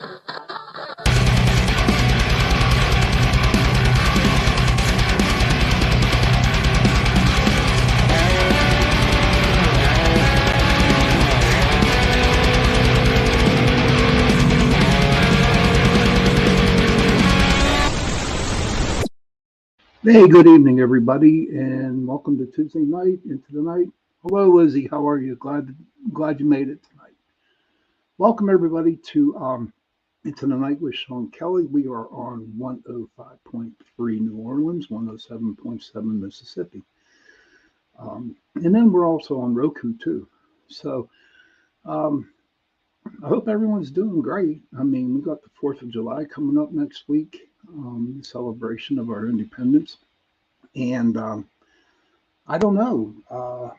Hey, good evening, everybody, and welcome to Tuesday night into the night. Hello, Lizzie. How are you? Glad you made it tonight. Welcome everybody to into the night with Shawn Kelly. We are on 105.3 New Orleans, 107.7 Mississippi, and then we're also on Roku too. So um, I hope everyone's doing great. I mean, we got the 4th of July coming up next week, celebration of our independence, and I don't know.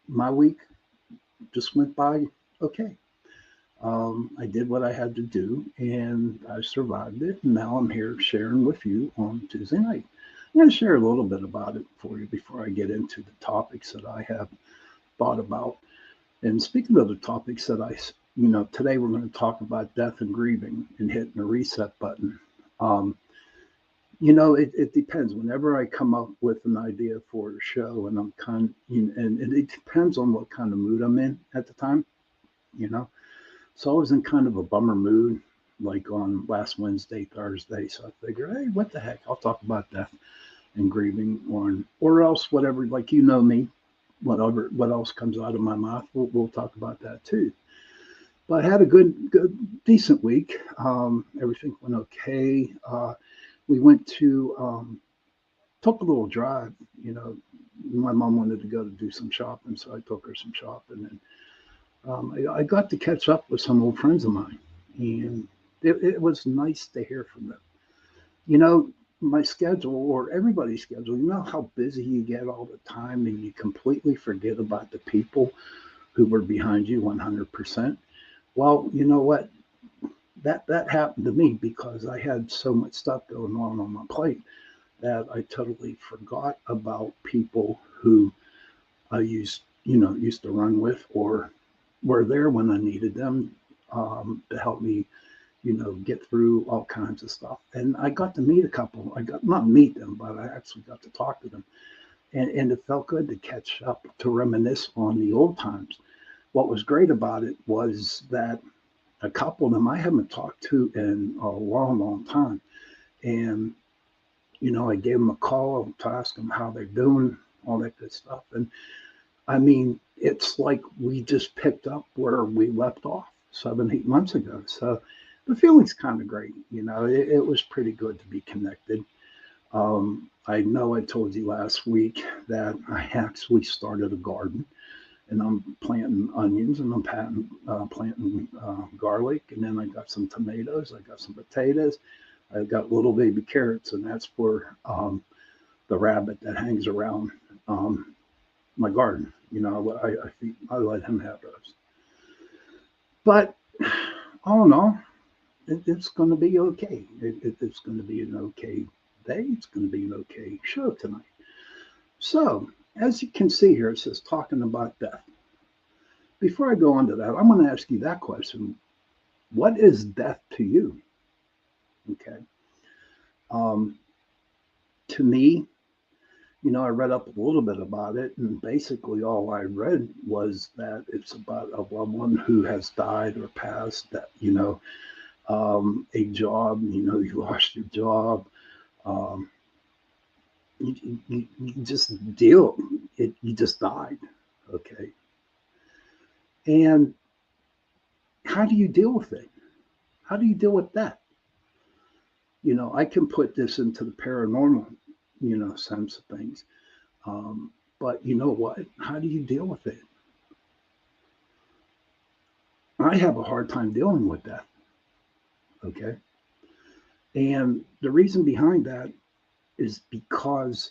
My week just went by okay. I did what I had to do and I survived it. And now I'm here sharing with you on Tuesday night. I'm going to share a little bit about it for you before I get into the topics that I have thought about. And speaking of the topics that today we're going to talk about death and grieving and hitting the reset button. Um, it depends. Whenever I come up with an idea for a show, and and it depends on what kind of mood I'm in at the time. You know, so I was in kind of a bummer mood, like on last Wednesday, Thursday. So I figured, hey, what the heck? I'll talk about death and grieving, or else whatever. Like me, what else comes out of my mouth, we'll talk about that too. But I had a decent week. Everything went okay. We went to took a little drive. You know, my mom wanted to go to do some shopping, so I took her some shopping, and I got to catch up with some old friends of mine, and it was nice to hear from them. You know, my schedule or everybody's schedule. You know how busy you get all the time, and you completely forget about the people who were behind you 100%. Well, you know what? That happened to me because I had so much stuff going on my plate that I totally forgot about people who I used to run with or were there when I needed them to help me, get through all kinds of stuff. And I got to meet a couple. I got not meet them, but I actually got to talk to them, and it felt good to catch up, to reminisce on the old times. What was great about it was that a couple of them I haven't talked to in a long, long time, and I gave them a call to ask them how they're doing, all that good stuff. And I mean, it's like we just picked up where we left off 7, 8 months ago. So the feeling's kind of great. It was pretty good to be connected. I know I told you last week that I actually started a garden and I'm planting onions and I'm planting garlic. And then I got some tomatoes, I got some potatoes, I got little baby carrots, and that's for the rabbit that hangs around my garden. I let him have those. But all in all, it's going to be okay. It's going to be an okay day. It's going to be an okay show tonight. So, as you can see here, it says talking about death. Before I go on to that, I'm going to ask you that question. What is death to you? Okay. Um, to me, I read up a little bit about it, and basically all I read was that it's about a loved one who has died or passed, that, a job, you lost your job. Um, you just deal it, you just died. Okay. And how do you deal with it? How do you deal with that? I can put this into the paranormal, sense of things. But you know what? How do you deal with it? I have a hard time dealing with that. Okay. And the reason behind that is because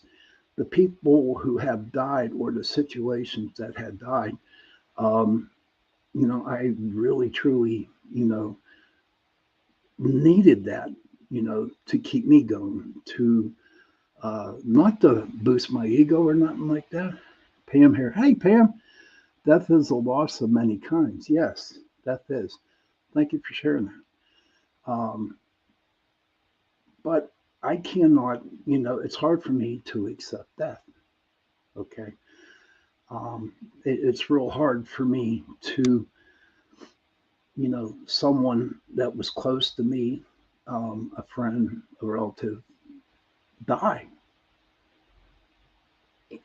the people who have died or the situations that had died, um, I really, truly, needed that, to keep me going, to not to boost my ego or nothing like that. Pam here. Hey, Pam. Death is a loss of many kinds. Yes, death is. Thank you for sharing that. Um, but I cannot, it's hard for me to accept death. Okay. Um, it's real hard for me to, someone that was close to me, a friend, a relative, die.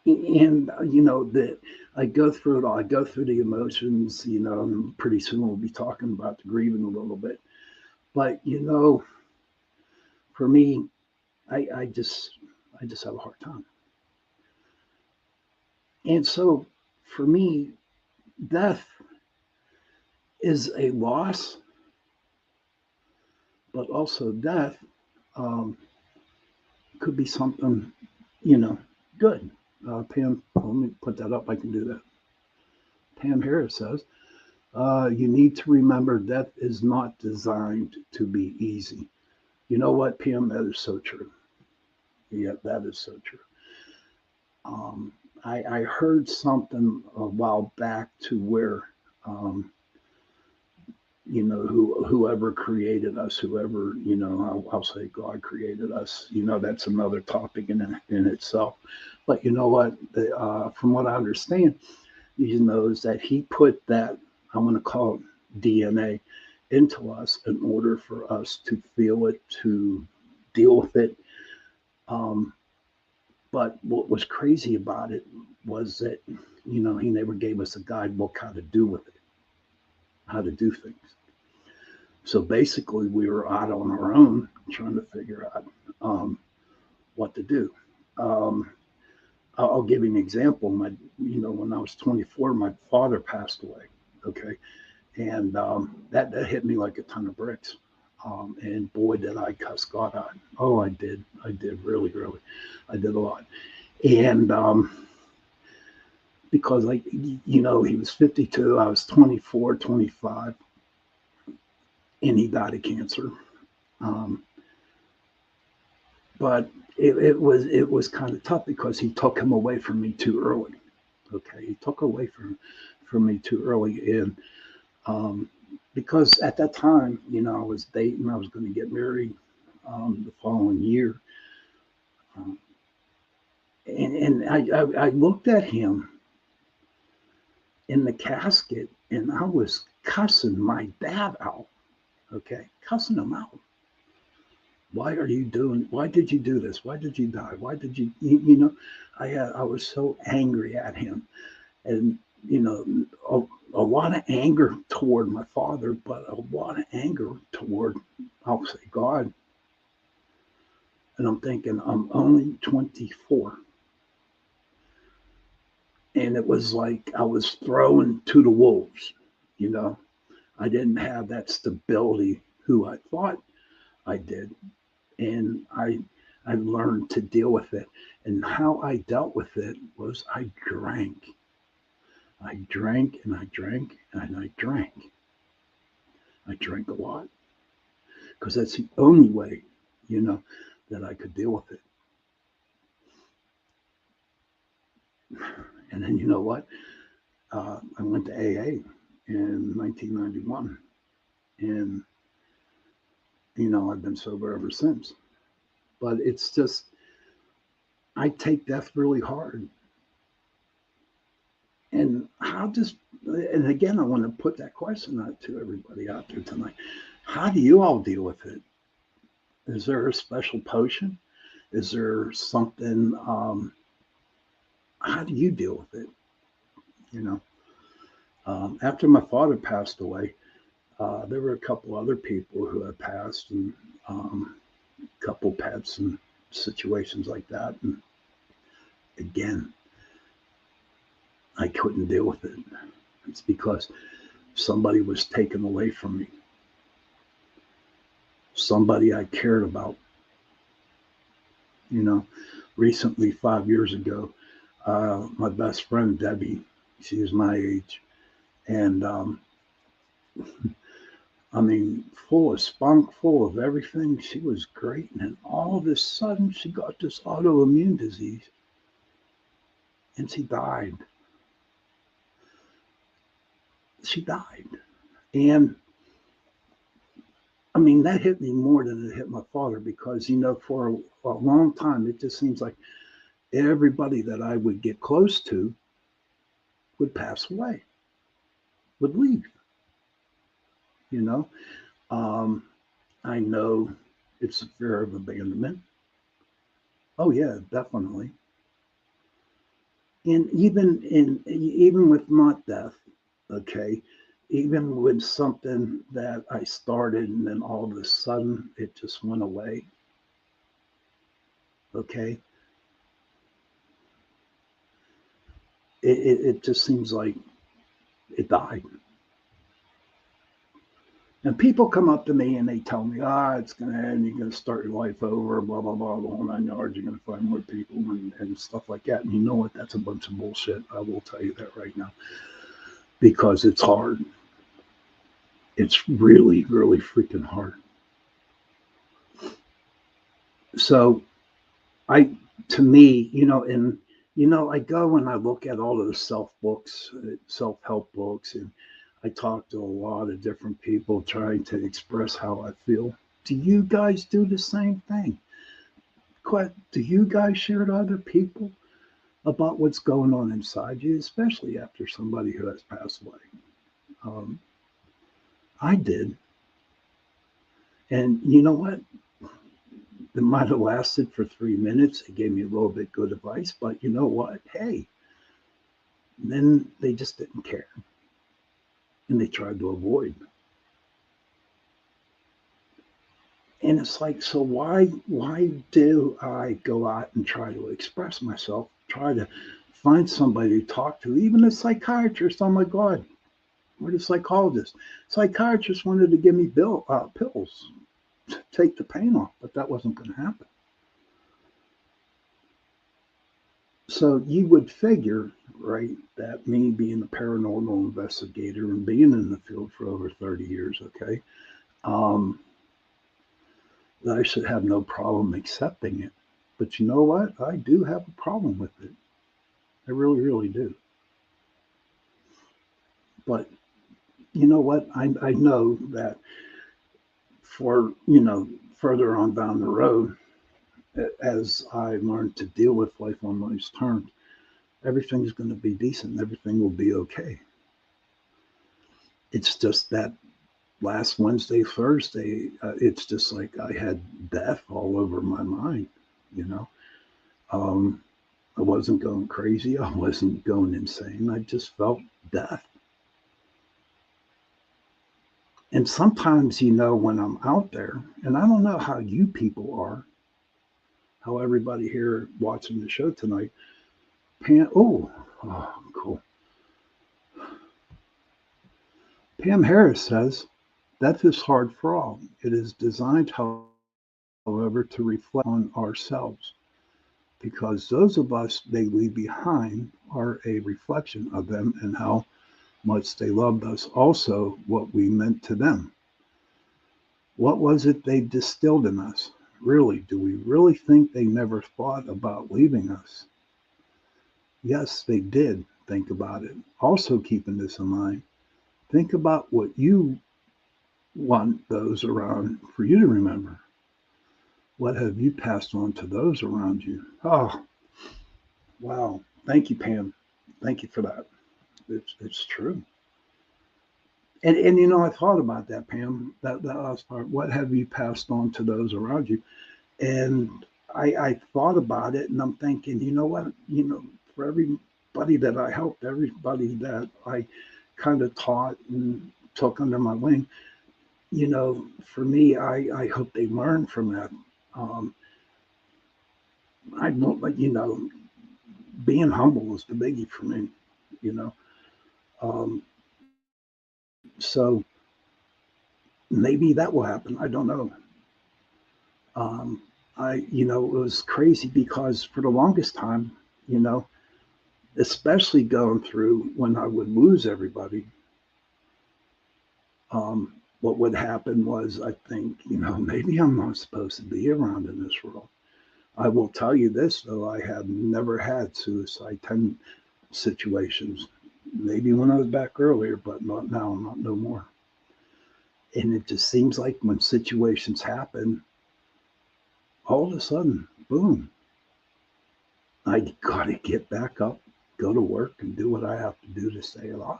And, that I go through it all. I go through the emotions, and pretty soon we'll be talking about the grieving a little bit. But, for me, I just have a hard time. And so for me, death is a loss, but also death um, could be something, you know, good. Pam, let me put that up. I can do that. Pam Harris says, you need to remember death is not designed to be easy. You know what, Pam? That is so true. Yeah, that is so true. Um, I heard something a while back to where um, whoever created us, whoever, I'll say God created us, that's another topic in itself. But you know what, from what I understand, is that he put that, I'm going to call it DNA, into us in order for us to feel it, to deal with it. Um, but what was crazy about it was that, he never gave us a guidebook how to do with it, how to do things. So basically, we were out on our own trying to figure out what to do. Um, I'll give you an example. When I was 24, my father passed away. Okay, and that hit me like a ton of bricks. And boy, did I cuss God out. Oh, I did really, really. I did a lot. And because, like, he was 52, I was 24, 25, and he died of cancer. Um, but it was kind of tough because he took him away from me too early. Okay, he took away from me too early, and um, because at that time, I was dating, I was going to get married the following year, um, and I looked at him in the casket, and I was cussing my dad out. Okay, cussing him out. Why did you do this? Why did you die? Why did I was so angry at him, and you know a lot of anger toward my father, but a lot of anger toward, I'll say, God. And I'm thinking, I'm only 24, and it was like I was thrown to the wolves. you know I didn't have that stability who I thought I did, and I learned to deal with it. And how I dealt with it was I drank. I drank and I drank and I drank. I drank a lot because that's the only way, you know, that I could deal with it. And then you know what? I went to AA in 1991, and I've been sober ever since. But it's just I take death really hard, and how does and again I want to put that question out to everybody out there tonight. How do you all deal with it? Is there a special potion? Is there something? How do you deal with it? You know, after my father passed away, there were a couple other people who had passed, and a couple pets and situations like that. And again, I couldn't deal with it. It's because somebody was taken away from me, somebody I cared about. You know, recently, 5 years ago, my best friend Debbie, she was my age, and I mean, full of spunk, full of everything. She was great, and then all of a sudden, she got this autoimmune disease, and she died. She died, and I mean, that hit me more than it hit my father because, for a long time, it just seems like everybody that I would get close to would pass away, would leave, you know. Um, I know it's a fear of abandonment. Oh yeah, definitely. And even with not death, okay, even with something that I started and then all of a sudden it just went away, okay, it just seems like it died. And people come up to me and they tell me, it's going to end. You're going to start your life over, blah, blah, blah, the whole 9 yards. You're going to find more people and stuff like that. And you know what? That's a bunch of bullshit. I will tell you that right now because it's hard. It's really, really freaking hard. So to me, I go and I look at all of the self help books, and I talk to a lot of different people trying to express how I feel. Do you guys do the same thing? Do you guys share to other people about what's going on inside you, especially after somebody who has passed away? Um, I did. And you know what? It might have lasted for 3 minutes. It gave me a little bit good advice, but you know what? Hey, then they just didn't care and they tried to avoid. And it's like, so why do I go out and try to express myself, try to find somebody to talk to, even a psychiatrist? Oh my God, or a psychologist. Psychiatrist wanted to give me pills to take the pain off, but that wasn't going to happen. So you would figure, right, that me being a paranormal investigator and being in the field for over 30 years, okay, um, that I should have no problem accepting it. But you know what? I do have a problem with it. I really, really do. But you know what? I know that for, further on down the road, as I learn to deal with life on those terms, everything's going to be decent. Everything will be okay. It's just that last Wednesday, Thursday, it's just like I had death all over my mind, you know. Um, I wasn't going crazy. I wasn't going insane. I just felt death. And sometimes, when I'm out there, and I don't know how you people are, how everybody here watching the show tonight, cool. Pam Harris says, death is hard for all. It is designed, however, to reflect on ourselves because those of us they leave behind are a reflection of them and how much they loved us, also what we meant to them. What was it they distilled in us? Really, do we really think they never thought about leaving us? Yes, they did think about it. Also, keeping this in mind, think about what you want those around for you to remember. What have you passed on to those around you? Oh, wow. Thank you, Pam. Thank you for that. It's true. And I thought about that, Pam. That last part. What have you passed on to those around you? And I thought about it, and I'm thinking, you know what? For everybody that I helped, everybody that I kind of taught and took under my wing, for me, I hope they learn from that. Um, I don't, like, being humble is the biggie for me, you know. Um, so maybe that will happen. I don't know. Um, it was crazy because for the longest time, you know, especially going through when I would lose everybody, what would happen was I think, maybe I'm not supposed to be around in this world. I will tell you this, though, I have never had suicide situations. Maybe when I was back earlier, but not now, not no more. And it just seems like when situations happen, all of a sudden, boom, I got to get back up, go to work, and do what I have to do to stay alive.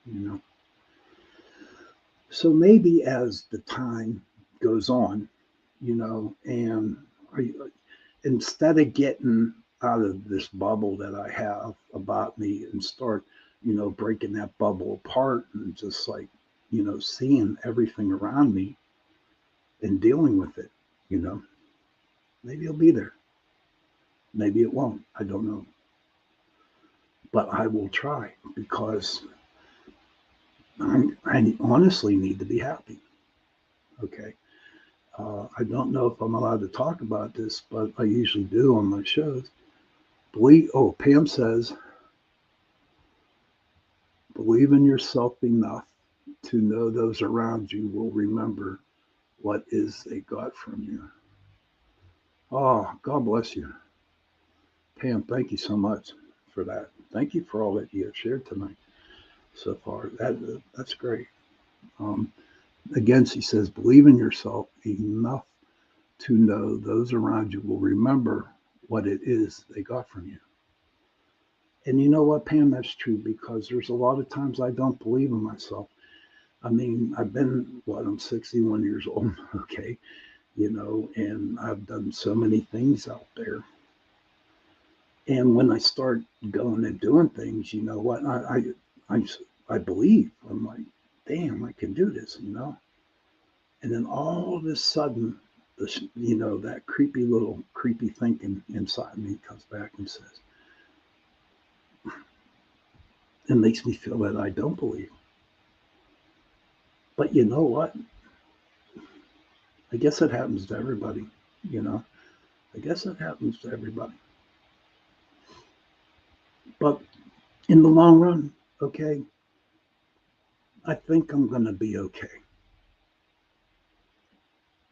You know. So maybe as the time goes on, and I, instead of getting out of this bubble that I have about me and start, breaking that bubble apart and just like, seeing everything around me and dealing with it, you know, maybe it'll be there. Maybe it won't. I don't know. But I will try because I honestly need to be happy. Okay. I don't know if I'm allowed to talk about this, but I usually do on my shows. Pam says, believe in yourself enough to know those around you will remember what is they got from you. Oh, God bless you. Pam, thank you so much for that. Thank you for all that you have shared tonight so far. That's great. Um, Again, she says, believe in yourself enough to know those around you will remember what it is they got from you. And you know what, Pam, that's true because there's a lot of times I don't believe in myself. I mean, I'm 61 years old, okay, and I've done so many things out there. And when I start going and doing things, you know what, I believe. I'm like, damn, I can do this. And then all of a sudden, that creepy thinking inside me comes back and says, it makes me feel that I don't believe. But you know what? I guess it happens to everybody, you know. I guess it happens to everybody. But in the long run, okay, I think I'm going to be okay.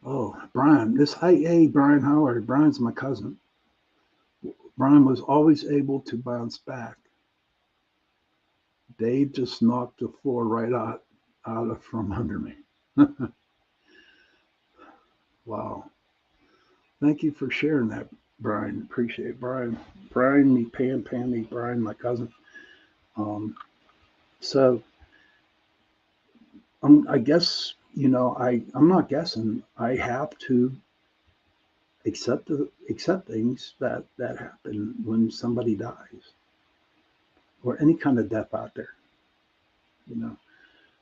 Oh, Brian, hey, Brian, how are you? Brian's my cousin. Brian was always able to bounce back. Dave just knocked the floor right out of from under me. Wow. Thank you for sharing that, Brian. Appreciate it. Brian, me, Pam, me, Brian, my cousin. Um, so I guess, I'm not guessing. I have to accept things that happen when somebody dies or any kind of death out there. You know,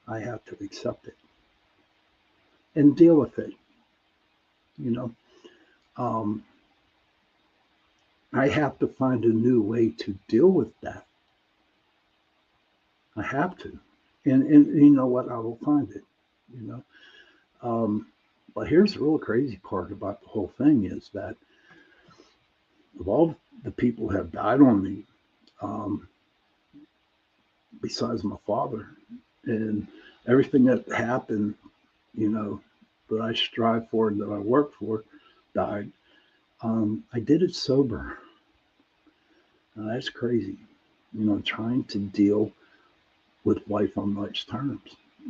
I have to accept it and deal with it. You know, um, I have to find a new way to deal with that. I have to, and you know what? I will find it. You know, but here's the real crazy part about the whole thing is that of all the people who have died on me, um, besides my father, and everything that happened, you know, that I strive for and that I work for, died. I did it sober. Now, that's crazy. Trying to deal with life on life's terms,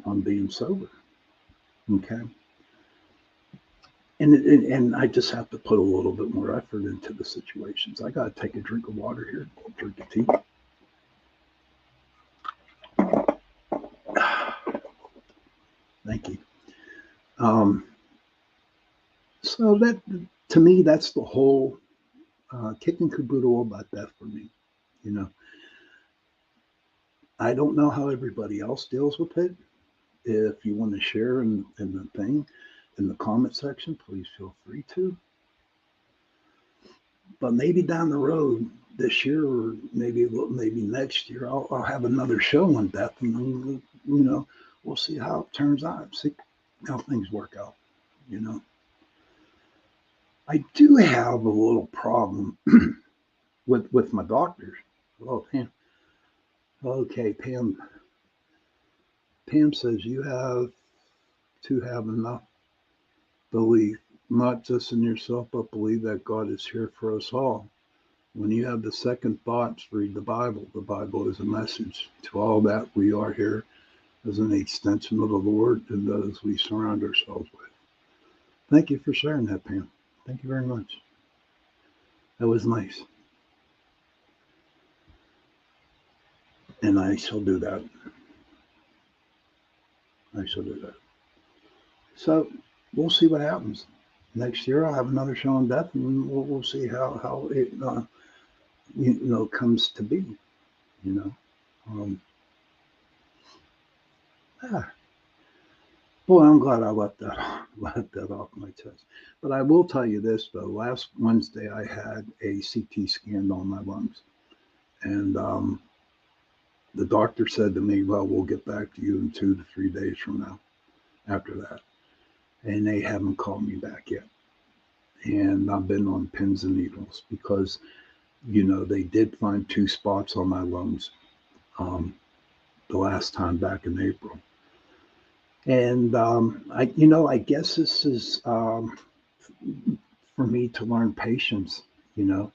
on being sober. Okay. And I just have to put a little bit more effort into the situations. I got to take a drink of water here, drink of tea. Thank you. Um, so that, to me, that's the whole kick and caboodle about that for me. You know, I don't know how everybody else deals with it. If you want to share in the thing, in the comment section, please feel free to. But maybe down the road this year or maybe next year, I'll have another show on death, and we'll see how it turns out, see how things work out. You know, I do have a little problem with my doctors. Oh, Pam. Okay, Pam. Pam says you have to have enough belief, not just in yourself, but believe that God is here for us all. When you have the second thoughts, read the Bible. The Bible is a message to all that we are here as an extension of the Lord and those we surround ourselves with. Thank you for sharing that, Pam. Thank you very much. That was nice. And I shall do that. I shall do that. So we'll see what happens. Next year I'll have another show on death, and we'll see how it comes to be. You know. Ah, Boy, I'm glad I let that off my chest. But I will tell you this though. Last Wednesday I had a CT scan on my lungs, and the doctor said to me, "Well, we'll get back to you in 2 to 3 days from now." After that, and they haven't called me back yet. And I've been on pins and needles because they did find 2 spots on my lungs um, the last time back in April. And I guess this is for me to learn patience, you know,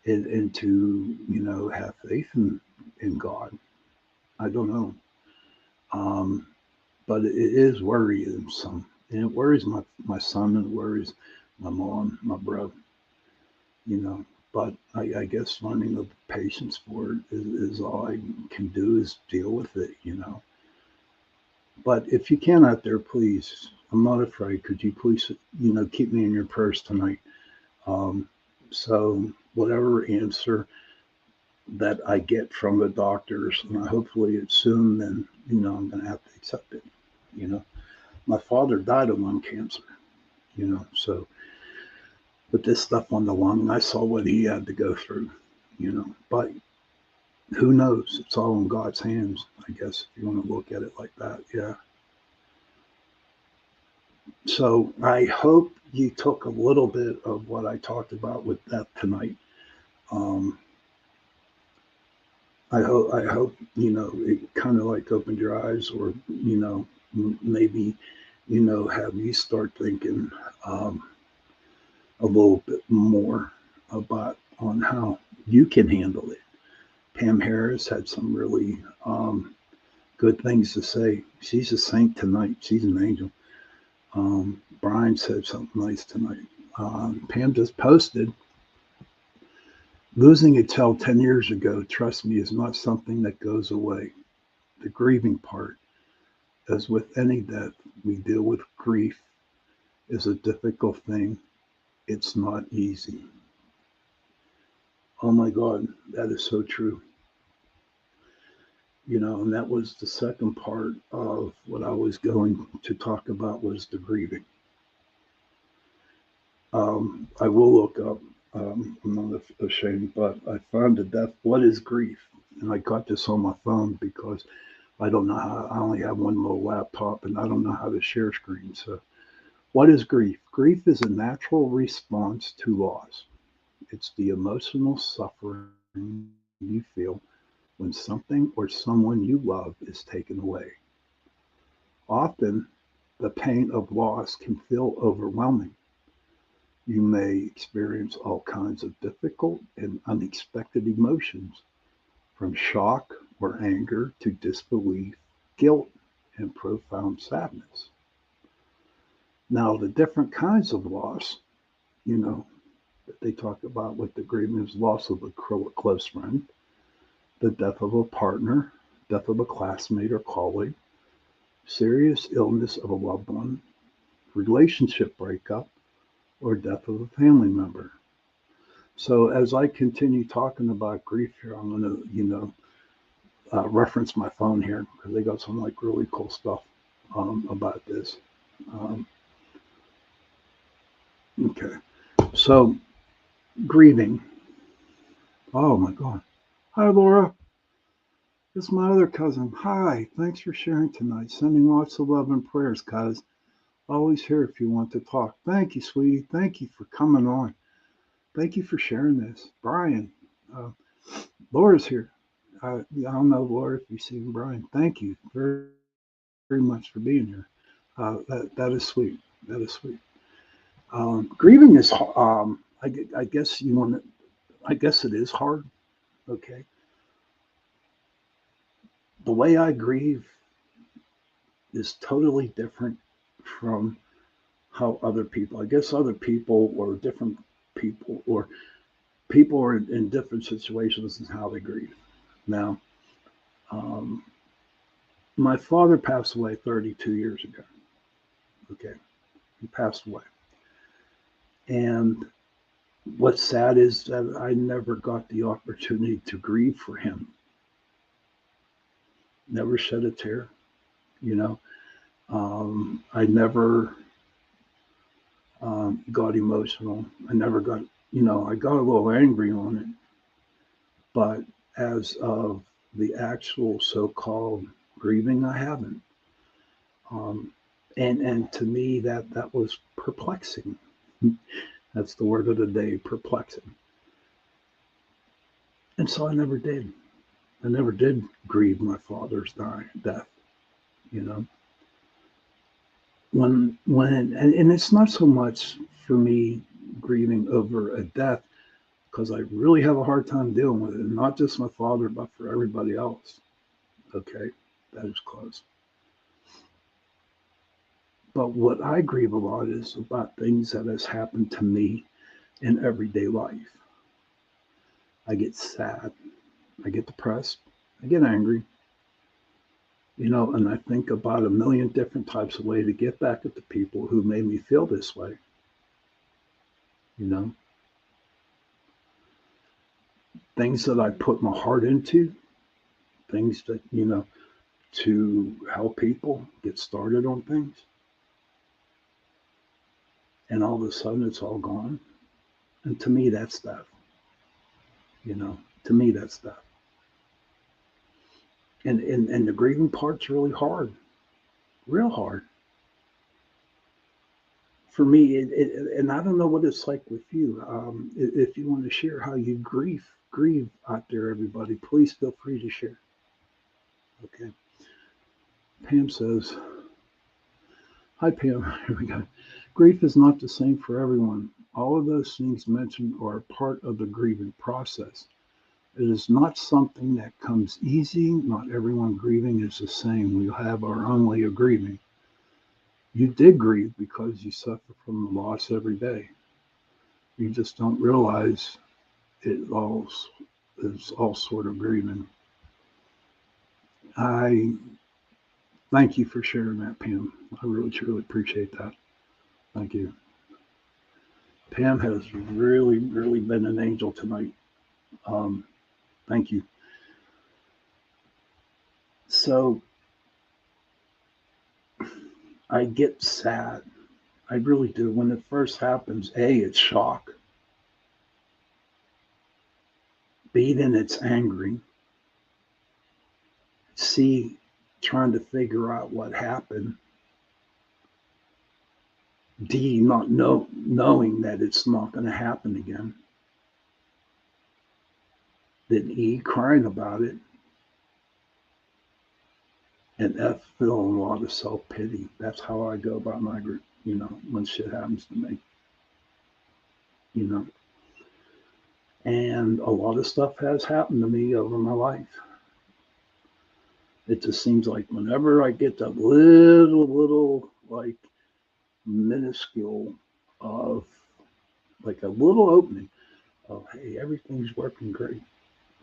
and to have faith in God. I don't know, um, but it is worrisome, and it worries my son, and it worries my mom, my brother, you know. But I guess learning the patience for it is all I can do is deal with it, you know. But if you can out there, please, I'm not afraid. Could you please, keep me in your prayers tonight? Um, so whatever answer that I get from the doctors, and hopefully it's soon, then I'm going to have to accept it. You know, my father died of lung cancer. So with this stuff on the lung, I saw what he had to go through. But who knows? It's all in God's hands, I guess, if you want to look at it like that. Yeah. So I hope you took a little bit of what I talked about with that tonight. Um, I hope it kind of like opened your eyes, or maybe have you start thinking um, a little bit more about on how you can handle it. Pam Harris had some really good things to say. She's a saint tonight. She's an angel. Brian said something nice tonight. Pam just posted, losing a child 10 years ago, trust me, is not something that goes away. The grieving part, as with any death, we deal with grief, is a difficult thing. It's not easy. Oh my God, that is so true. And that was the second part of what I was going to talk about was the grieving. I will look up. I'm not ashamed, but I found the death. What is grief? And I got this on my phone because I don't know how. I only have one little laptop, and I don't know how to share screen. So, what is grief? Grief is a natural response to loss. It's the emotional suffering you feel when something or someone you love is taken away. Often, the pain of loss can feel overwhelming. You may experience all kinds of difficult and unexpected emotions, from shock or anger to disbelief, guilt, and profound sadness. Now, the different kinds of loss, that they talk about with the grieving is loss of a close friend, the death of a partner, death of a classmate or colleague, serious illness of a loved one, relationship breakup, or death of a family member. So as I continue talking about grief here, I'm going to, reference my phone here because they got some like really cool stuff about this. Um, okay, so grieving. Oh my God. Hi, Laura. It's my other cousin. Hi. Thanks for sharing tonight. Sending lots of love and prayers, cuz. Always here if you want to talk. Thank you, sweetie. Thank you for coming on. Thank you for sharing this. Brian, uh, Laura's here. I don't know, Laura, if you've seen Brian. Thank you very much for being here. That is sweet. That is sweet. Grieving is, I guess you want to, I guess it is hard. Okay. The way I grieve is totally different from how other people, I guess other people or different people or people are in different situations and how they grieve. Now, um, my father passed away 32 years ago. Okay, he passed away. And what's sad is that I never got the opportunity to grieve for him. Never shed a tear, you know. I never got emotional. I never got, I got a little angry on it. But as of the actual so-called grieving, I haven't. Um, and to me, that was perplexing. That's the word of the day, perplexing. And so I never did. I never did grieve my father's death. You know, and it's not so much for me grieving over a death because I really have a hard time dealing with it. And not just my father, but for everybody else. Okay, that is close. But what I grieve a lot is about things that has happened to me in everyday life. I get sad. I get depressed. I get angry. And I think about a million different types of ways to get back at the people who made me feel this way. You know, things that I put my heart into, things that, to help people get started on things. And all of a sudden it's all gone. And to me, that's death. To me, that's death. And the grieving part's really hard, real hard. For me, and I don't know what it's like with you. If you want to share how you grieve out there, everybody, please feel free to share. Okay. Pam says, "Hi, Pam. Here we go. Grief is not the same for everyone. All of those things mentioned are part of the grieving process. It is not something that comes easy. Not everyone grieving is the same. We have our own way of grieving. You did grieve because you suffer from the loss every day. You just don't realize it all is all sort of grieving." I thank you for sharing that, Pam. I really, truly appreciate that. Thank you. Pam has really, really been an angel tonight. Um, thank you. So I get sad. I really do. When it first happens, A, it's shock. B, then it's angry. C, trying to figure out what happened. D, not knowing that it's not going to happen again. Then E, crying about it. And F, feeling a lot of self-pity. That's how I go about my group, when shit happens to me, you know. And a lot of stuff has happened to me over my life. It just seems like whenever I get that little, like, minuscule of, like, a little opening of, hey, everything's working great.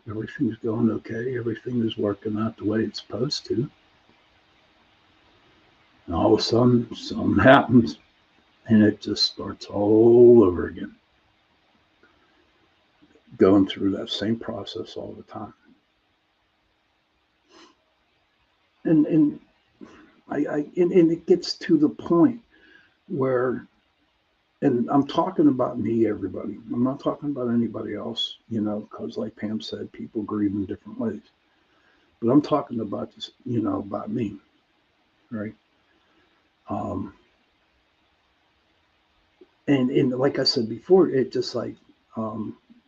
Everything's going okay. Everything is working out the way it's supposed to. And all of a sudden, something happens, and it just starts all over again. Going through that same process all the time. And and it gets to the point where, and I'm talking about me, everybody. I'm not talking about anybody else, because like Pam said, people grieve in different ways. But I'm talking about this, about me, right? Um, and like I said before, it just like,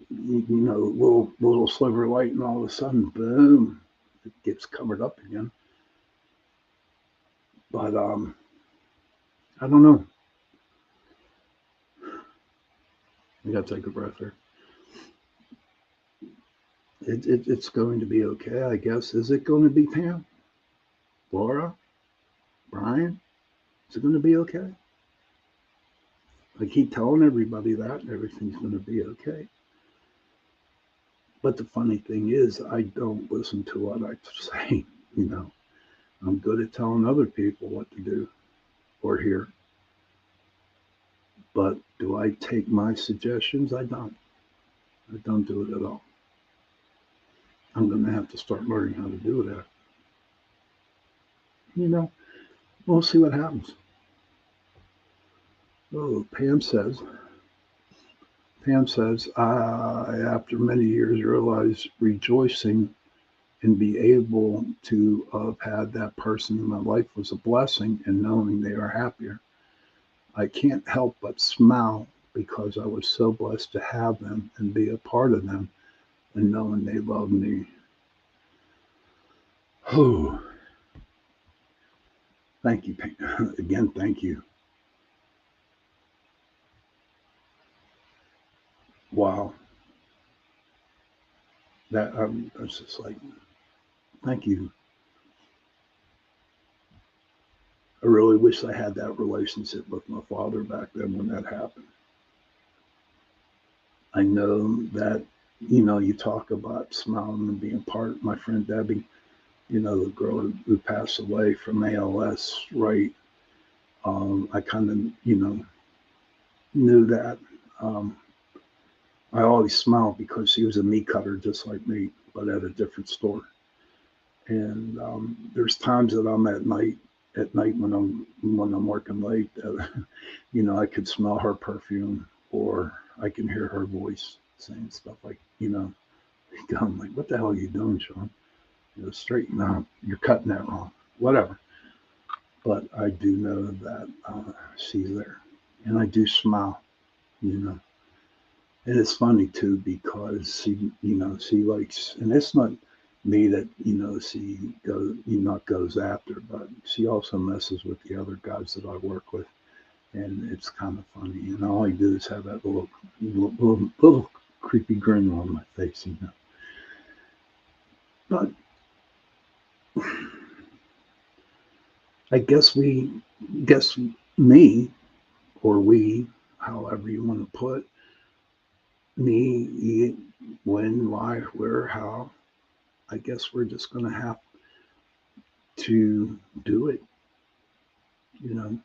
little sliver of light, and all of a sudden, boom, it gets covered up again. But I don't know. I gotta take a breath here. It's going to be okay, I guess. Is it going to be Pam, Laura, crying? Is it going to be okay? I keep telling everybody that everything's going to be okay. But the funny thing is, I don't listen to what I say. You know, I'm good at telling other people what to do or hear. But do I take my suggestions? I don't. I don't do it at all. I'm going to have to start learning how to do that. You know, we'll see what happens. Oh, Pam says, I, after many years, realized rejoicing and be able to have had that person in my life was a blessing, and knowing they are happier. I can't help but smile because I was so blessed to have them and be a part of them and knowing they love me. Oh, thank you, Pam. Again, thank you. Wow. That I was just like, thank you. I really wish I had that relationship with my father back then when that happened. I know that, you talk about smiling and being part. My friend Debbie, the girl who passed away from ALS, right? I kind of, knew that. Um, I always smiled because she was a meat cutter just like me, but at a different store. And there's times that I'm at night when I'm working late, I could smell her perfume or I can hear her voice saying stuff like, I'm like, what the hell are you doing, Shawn? Straighten out. You're cutting that wrong. Whatever. But I do know that she's there, and I do smile. You know, and it's funny too because she likes, and it's not me that she goes after, but she also messes with the other guys that I work with, and it's kind of funny. And all I do is have that little creepy grin on my face. But I guess me or we, however you want to put me, when, why, where, how. I guess we're just going to have to do it. You know,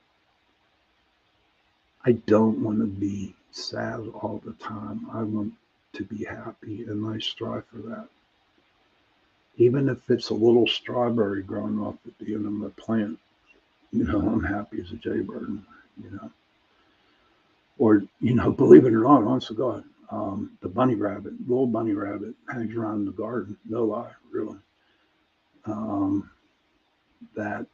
I don't want to be sad all the time. I want to be happy, and I strive for that. Even if it's a little strawberry growing off at the end of my plant, I'm happy as a jaybird. You know, or believe it or not, honest to God, the bunny rabbit, little bunny rabbit, hangs around the garden. No lie, really. Um, that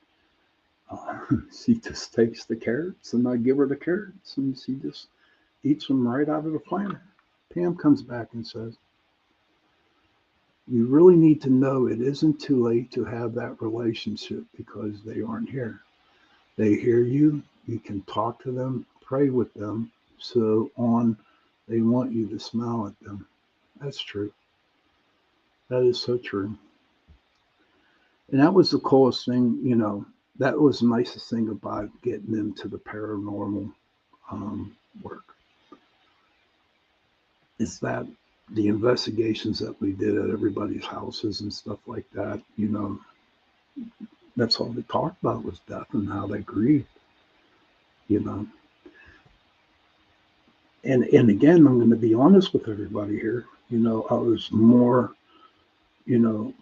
she just takes the carrots, and I give her the carrots, and she just eats them right out of the plant. Pam comes back and says, "You really need to know it isn't too late to have that relationship because they aren't here. They hear you. You can talk to them, pray with them, so on. They want you to smile at them." That's true. That is so true. And that was the coolest thing. That was the nicest thing about getting into the paranormal work is that the investigations that we did at everybody's houses and stuff like that, that's all they talked about was death and how they grieved, you know. And again, I'm going to be honest with everybody here. I was more,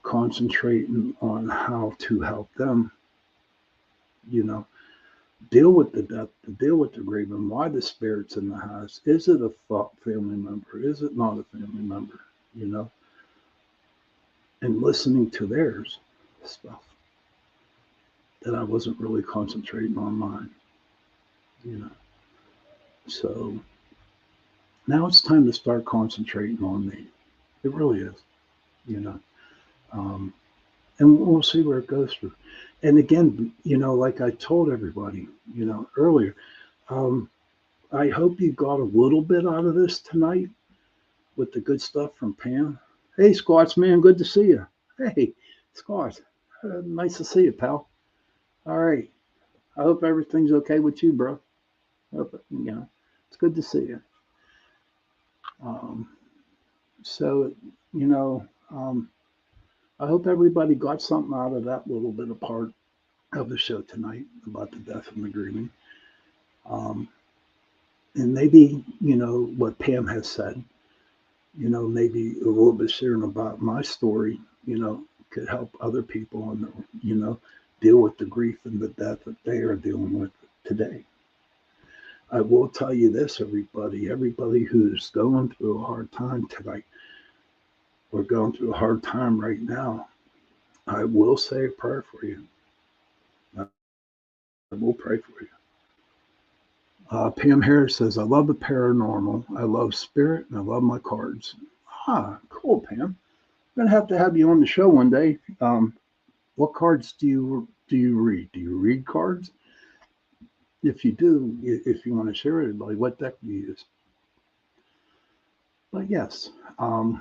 concentrating on how to help them, you know, deal with the death, to deal with the grieving, why the spirits in the house. Is it a family member? Is it not a family member? You know, and listening to theirs stuff that I wasn't really concentrating on mine, you know. So now it's time to start concentrating on me. It really is, you know. Um, and we'll see where it goes through. And again, like I told everybody, earlier, um, I hope you got a little bit out of this tonight with the good stuff from Pam. Hey, Squats, man, good to see you. Hey, Squats, nice to see you, pal. All right. I hope everything's okay with you, bro. Hope, it's good to see you. Um, so, you know, um, I hope everybody got something out of that little bit of part of the show tonight about the death and the grieving. Um, and maybe, what Pam has said, maybe a little bit sharing about my story, could help other people and, deal with the grief and the death that they are dealing with today. I will tell you this, everybody who's going through a hard time tonight or going through a hard time right now, I will say a prayer for you. I will pray for you. Pam Harris says, I love the paranormal. I love spirit and I love my cards. Ah, cool, Pam. I'm going to have you on the show one day. What cards do you read? Do you read cards? If you do, if you want to share it, like what deck do you use? But yes, I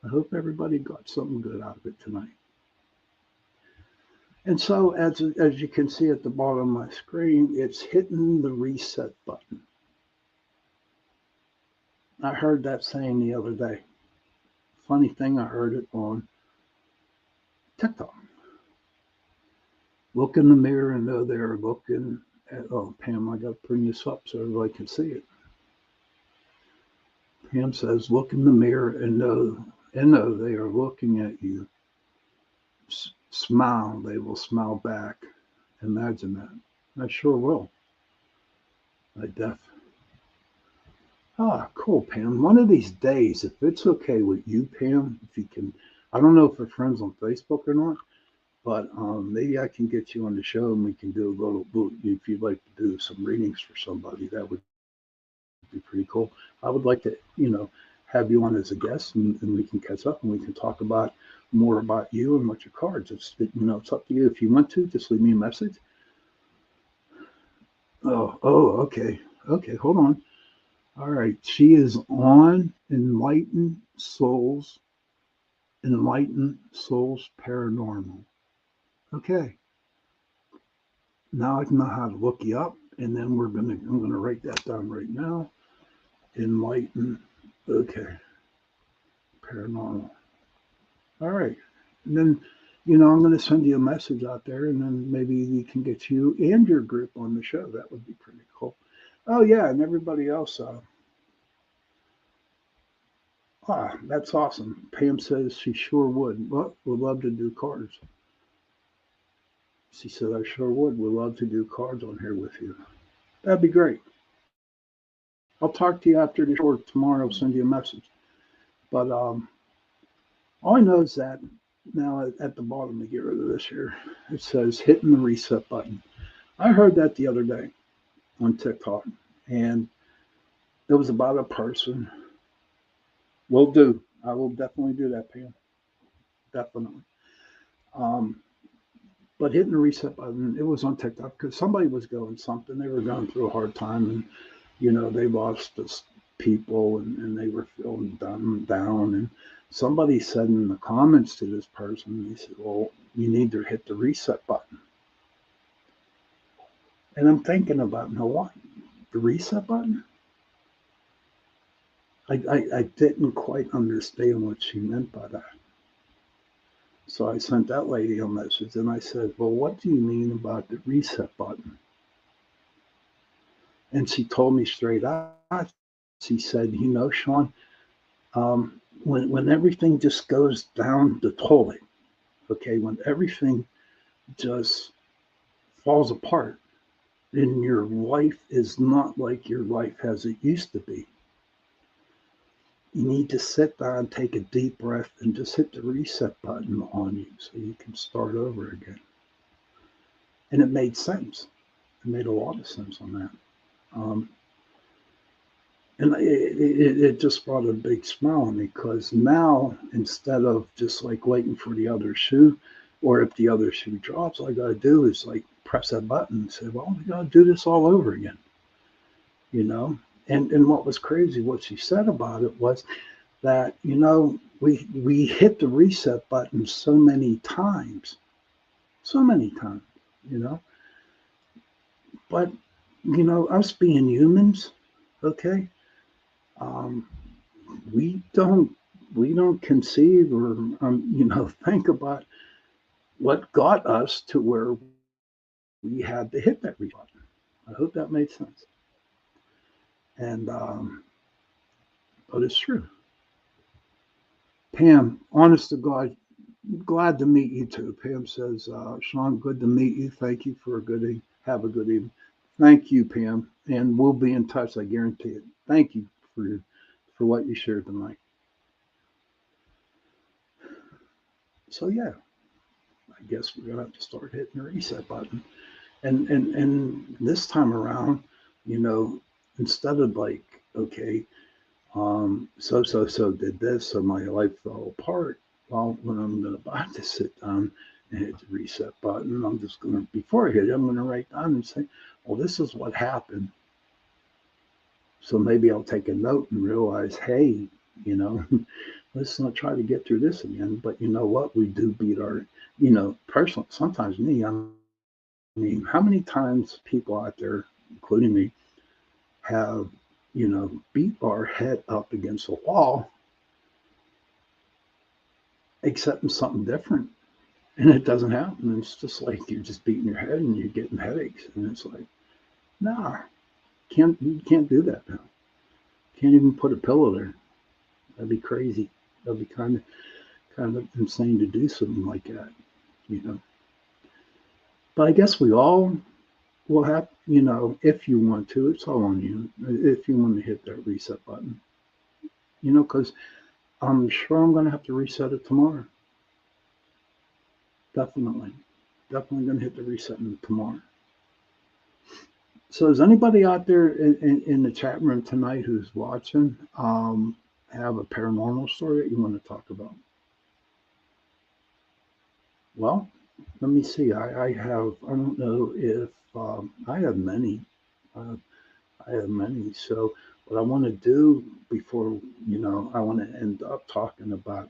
hope everybody got something good out of it tonight. And so, as you can see at the bottom of my screen, it's hitting the reset button. I heard that saying the other day. Funny thing, I heard it on TikTok. Look in the mirror and know they're looking at. Oh, Pam, I got to bring this up so everybody can see it. Pam says, look in the mirror and know they are looking at you. Smile, they will smile back. Imagine that. I sure will. I def. Ah, cool, Pam. One of these days, if it's okay with you, Pam, if you can, I don't know if we're friends on Facebook or not, but maybe I can get you on the show and we can do a little, if you'd like to do some readings for somebody, that would be pretty cool. I would like to, have you on as a guest and we can catch up and we can talk about more about you and what your cards. It's up to you. If you want to, just leave me a message. Okay. Okay, hold on. All right. She is on Enlightened Souls Paranormal. Okay. Now I know how to look you up, and then I'm gonna write that down right now. Enlighten. Okay. Paranormal. All right. And then, I'm gonna send you a message out there, and then maybe we can get you and your group on the show. That would be pretty cool. Oh yeah, and everybody else. That's awesome. Pam says she sure would. Well, would love to do cards. She said, I sure would. Would love to do cards on here with you. That'd be great. I'll talk to you after the show or tomorrow. I'll send you a message. But all I know is that now at the bottom to get rid of this here, it says hitting the reset button. I heard that the other day on TikTok, and it was about a person. Will do. I will definitely do that, Pam. Definitely. Um, but hitting the reset button, it was on TikTok because somebody was going something. They were going through a hard time, and they lost this people, and they were feeling down. And somebody said in the comments to this person, he said, "Well, you need to hit the reset button." And I'm thinking about, what? The reset button? I didn't quite understand what she meant by that. So I sent that lady a message and I said, well, what do you mean about the reset button? And she told me straight out, she said, Shawn, when everything just goes down the toilet, okay, when everything just falls apart and your life is not like your life as it used to be, you need to sit down, take a deep breath, and just hit the reset button on you so you can start over again. And it made sense. It made a lot of sense on that. And it just brought a big smile on me because now, instead of just like waiting for the other shoe, or if the other shoe drops, all I got to do is like press that button and say, well, we got to do this all over again. And what was crazy, what she said about it was that, we hit the reset button so many times, you know, But us being humans, okay, um, we don't we don't conceive or think about what got us to where we had to hit that reset button. I hope that made sense. And but it's true. Pam, honest to God, glad to meet you too. Pam says, Shawn, good to meet you. Thank you for a good evening. Have a good evening. Thank you, Pam, and we'll be in touch. I guarantee it. Thank you for what you shared tonight. So yeah, I guess we're gonna have to start hitting the reset button. And this time around, you know, instead of like, okay, so did this, so my life fell apart. Well, when I'm about to sit down and hit the reset button, I'm just gonna before I hit it, I'm gonna write down and say, well, this is what happened. So maybe I'll take a note and realize, hey, you know, let's not try to get through this again. But you know what? We do beat our, personally, sometimes me, I mean, how many times people out there, including me, have, beat our head up against a wall, accepting something different. And it doesn't happen. It's just like you're just beating your head and you're getting headaches. And it's like, nah, you can't do that now. Can't even put a pillow there. That'd be crazy. That'd be kind of insane to do something like that, you know. But I guess we all will have, if you want to, it's all on you. If you want to hit that reset button, because I'm sure I'm going to have to reset it tomorrow. Definitely, definitely going to hit the reset tomorrow. So, is anybody out there in the chat room tonight who's watching have a paranormal story that you want to talk about? Well, let me see. I don't know if I have many. Uh, I have many. So, what I want to do before, I want to end up talking about,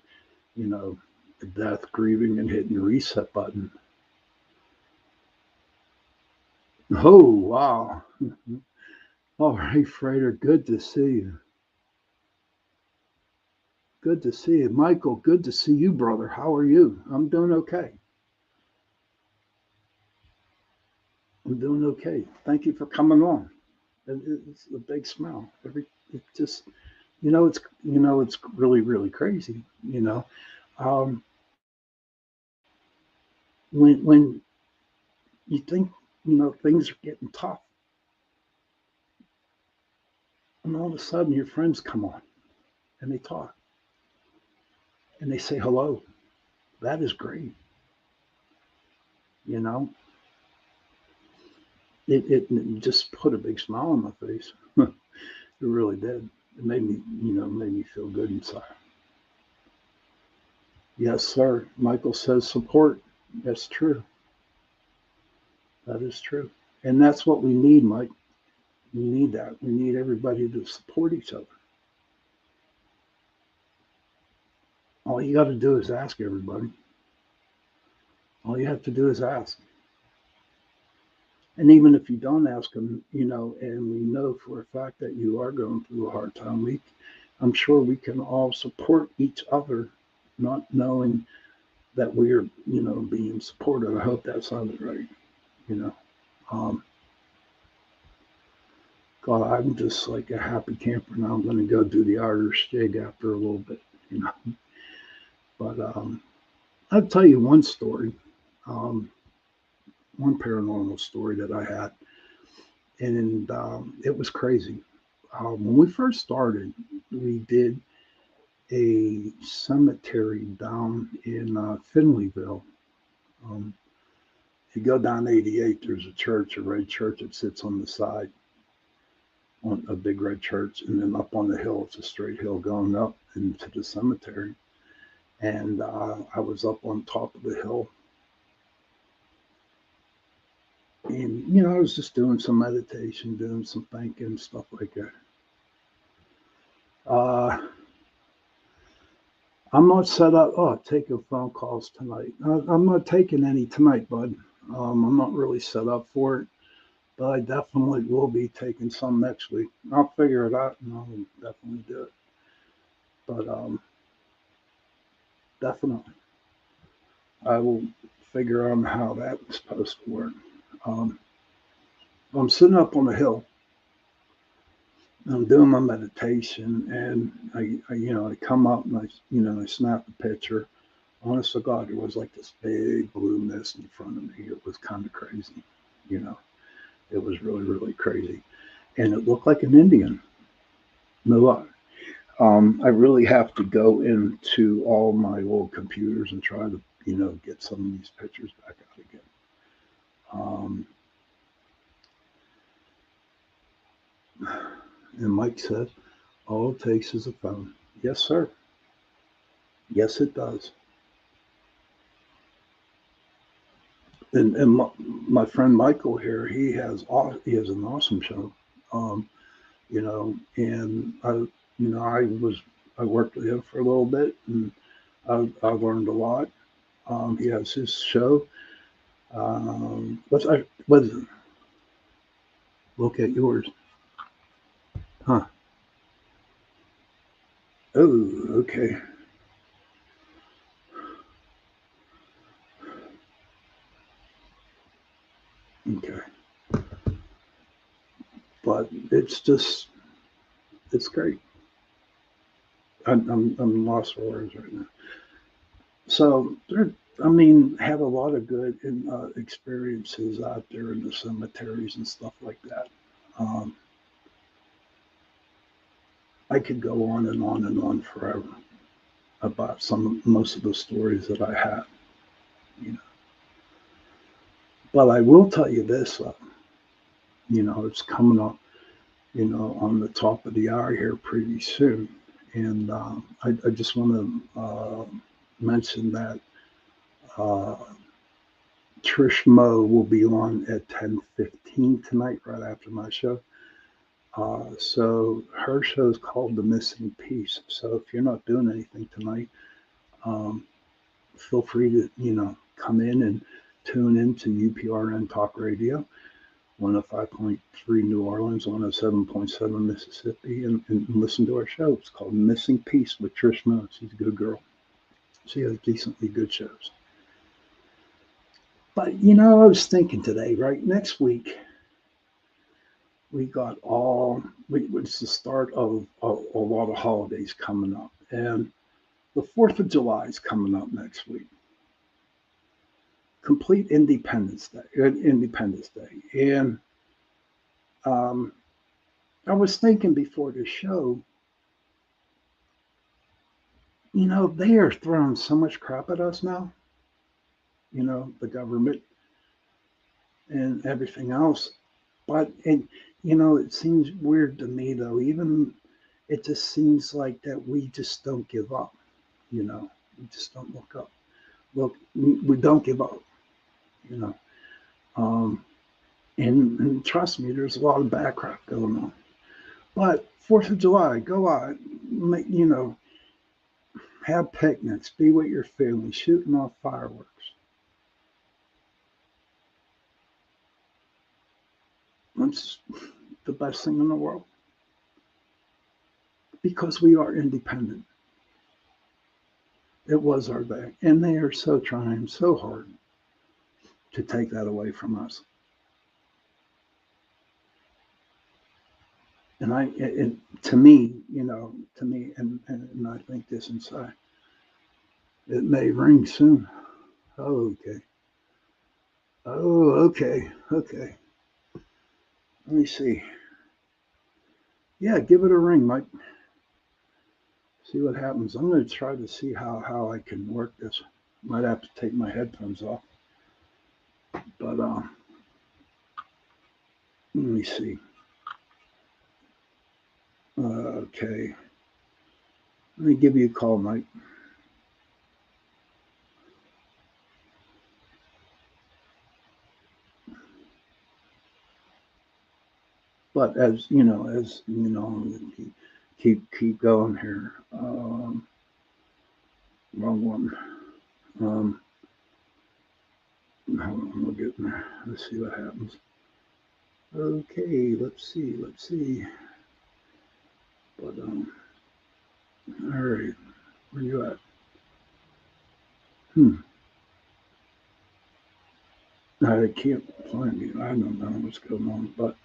you know, death, grieving, and hitting the reset button. Oh, wow. All right, Frater, good to see you. Good to see you. Michael, good to see you, brother. How are you? I'm doing okay. I'm doing okay. Thank you for coming on. It's a big smile. It just, it's really, really crazy. Um, when you think, things are getting tough, and all of a sudden your friends come on and they talk and they say hello. That is great. You know, it just put a big smile on my face. It really did. It made me feel good inside. Yes, sir. Michael says support. That's true. That is true. And that's what we need, Mike. We need that. We need everybody to support each other. All you got to do is ask everybody. All you have to do is ask. And even if you don't ask them, and we know for a fact that you are going through a hard time, I'm sure we can all support each other, not knowing that we're, being supported. I hope that sounded right. You know, um, God, I'm just like a happy camper now. I'm going to go do the Irish jig after a little bit, you know. But I'll tell you one story, um, one paranormal story that I had, and it was crazy. When we first started, we did a cemetery down in Finleyville. Um, if you go down 88, there's a church, a red church that sits on the side, on a big red church, and then up on the hill, it's a straight hill going up into the cemetery. And I was up on top of the hill, and I was just doing some meditation, doing some thinking, stuff like that. Uh, I'm not set up. Oh, taking phone calls tonight. I'm not taking any tonight, bud. I'm not really set up for it. but I definitely will be taking some next week. I'll figure it out and I'll definitely do it. But definitely, I will figure out how that's supposed to work. Um, I'm sitting up on a hill. I'm doing my meditation, and I come up and I snap a picture. Honest to God, there was like this big blue mist in front of me. It was kind of crazy, you know. It was really, really crazy, and it looked like an Indian. No lie. I really have to go into all my old computers and try to, get some of these pictures back out again. Um, and Mike says, all it takes is a phone. Yes, sir. Yes, it does. And my friend Michael here, he has an awesome show. Um, and I worked with him for a little bit, and I learned a lot. He has his show. What's look at yours? Huh? Oh, okay, okay. But it's great. I'm lost for words right now. So I mean, have a lot of good experiences out there in the cemeteries and stuff like that. Um, I could go on and on and on forever about most of the stories that I have, you know. But I will tell you this, it's coming up, on the top of the hour here pretty soon, and I just want to mention that uh, Trish Moe will be on at 10:15 tonight, right after my show. So her show is called The Missing Piece. So if you're not doing anything tonight, um, feel free to, come in and tune in to UPRN Talk Radio, 105.3 New Orleans, 107.7 Mississippi, and listen to our show. It's called Missing Piece with Trish Moe. She's a good girl. She has decently good shows. But, I was thinking today, right? Next week, we got it's the start of a lot of holidays coming up. And the 4th of July is coming up next week. Complete Independence Day. And um, I was thinking before the show, they are throwing so much crap at us now, the government and everything else. But, it seems weird to me, though. Even it just seems like that we just don't give up, we just don't look up. Look, we don't give up, you know. Um, and trust me, there's a lot of bad crap going on. But 4th of July, go out, make, have picnics, be with your family, shooting off fireworks. It's the best thing in the world because we are independent. It was our day, and they are so trying so hard to take that away from us. And to me, and I think this inside, it may ring soon. Oh, okay. Oh, okay. Okay. Let me see. Yeah, give it a ring, Mike. See what happens. I'm going to try to see how I can work this. Might have to take my headphones off. But let me see. Okay. Let me give you a call, Mike. But keep going here. Wrong one. Um, hold on, we'll get there. Let's see what happens. Okay, let's see. But all right, where you at? Hmm. I can't find you. I don't know what's going on, but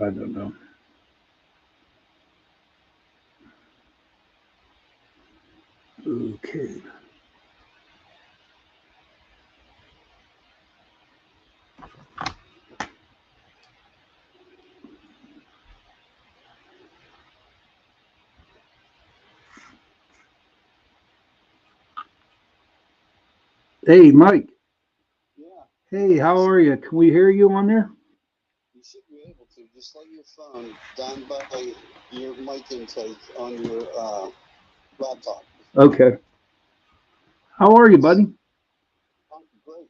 I don't know. Okay. Hey, Mike. Yeah, Hey, you how should, are you? Can we hear you on there? you should be able to. Just let your phone down by your mic intake on your laptop. Okay. How are you, buddy? Oh, great.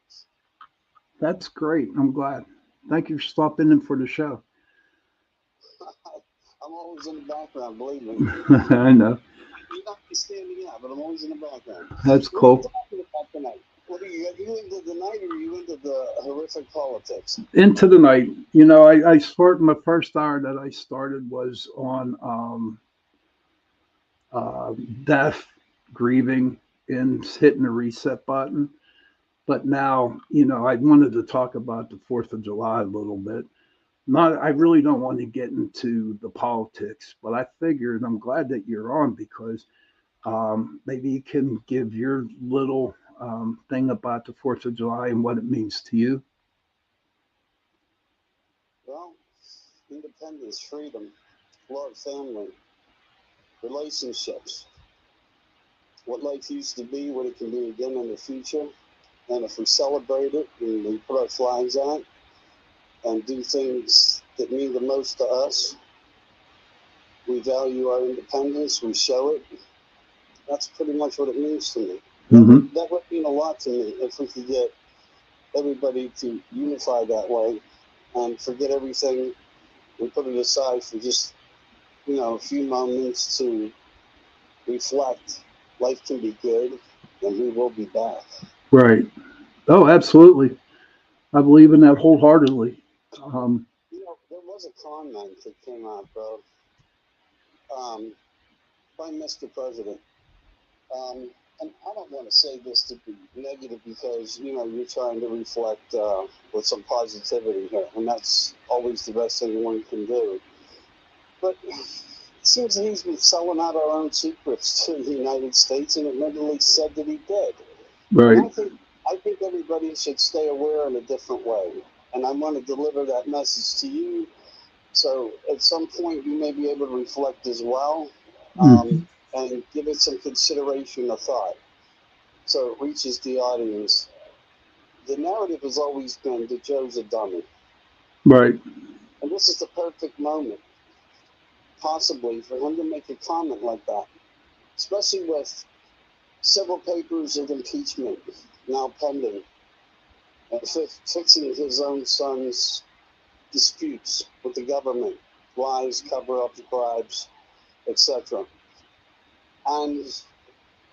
That's great. I'm glad. Thank you for stopping in for the show. I'm always in the background, believe me. I know. You not be standing out, but I'm always in the background. That's What are you cool. talking about tonight? What are you into the night or are you into the horrific politics? Into the night. You know, I started my first hour that I started was on uh, death, grieving, and hitting the reset button. But now, you know, I wanted to talk about the 4th of July a little bit. Not, I really don't want to get into the politics, but I figured I'm glad that you're on because maybe you can give your little thing about the 4th of July and what it means to you. Well, independence, freedom, love, family, relationships, what life used to be, what it can be again in the future. And if we celebrate it and we put our flags out and do things that mean the most to us, we value our independence, we show it. That's pretty much what it means to me. Hmm. That would mean a lot to me if we could get everybody to unify that way and forget everything and put it aside for just a few moments to reflect. Life can be good, and we will be back. Right. Oh, absolutely. I believe in that wholeheartedly. Um, There was a comment that came out, bro, um, by Mr. President. And I don't want to say this to be negative because you're trying to reflect with some positivity here, and that's always the best thing one can do. But it seems that he's been selling out our own secrets to the United States, and admittedly said that he did. And right. I think everybody should stay aware in a different way. And I want to deliver that message to you. So at some point, you may be able to reflect as well, Mm, and give it some consideration or thought so it reaches the audience. The narrative has always been that Joe's a dummy. right. And this is the perfect moment, possibly, for him to make a comment like that, especially with several papers of impeachment now pending and fixing his own son's disputes with the government, lies, cover ups, bribes, etc. And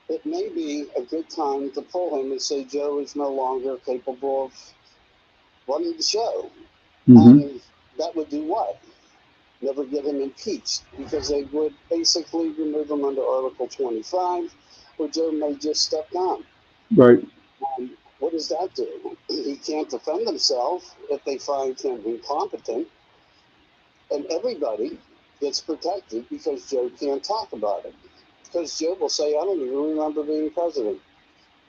it may be a good time to pull him and say Joe is no longer capable of running the show. Hmm. And that would do what? Never get him impeached because they would basically remove him under Article 25, or Joe may just step down. Right. What does that do? He can't defend himself if they find him incompetent, and everybody gets protected because Joe can't talk about it. Because Joe will say, I don't even remember being president.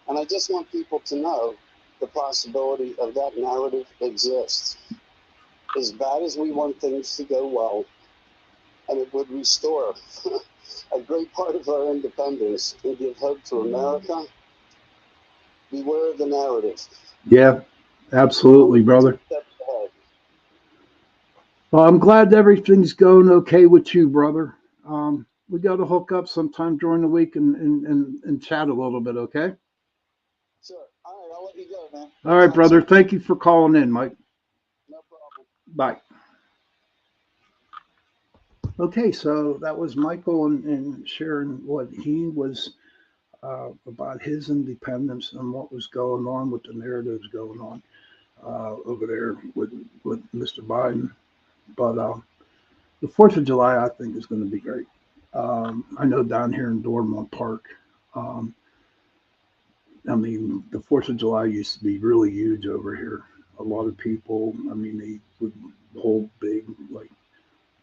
And I just want people to know the possibility of that narrative exists. As bad as we want things to go well, and it would restore a great part of our independence and give hope to America, beware the narrative. Yeah, We're absolutely, only two brother. steps ahead. Well, I'm glad everything's going okay with you, brother. We got to hook up sometime during the week and chat a little bit, okay? Sure. All right, I'll let you go, man. All We'll right, talk brother. soon. Thank you for calling in, Mike. No problem. Bye. Okay, so that was Michael and sharing what he was about his independence and what was going on with the narratives going on over there with Mr. Biden. But the 4th of July, I think, is going to be great. I know down here in Dormont Park, um, I mean, the 4th of July used to be really huge over here. A lot of people, I mean, they would hold big, like,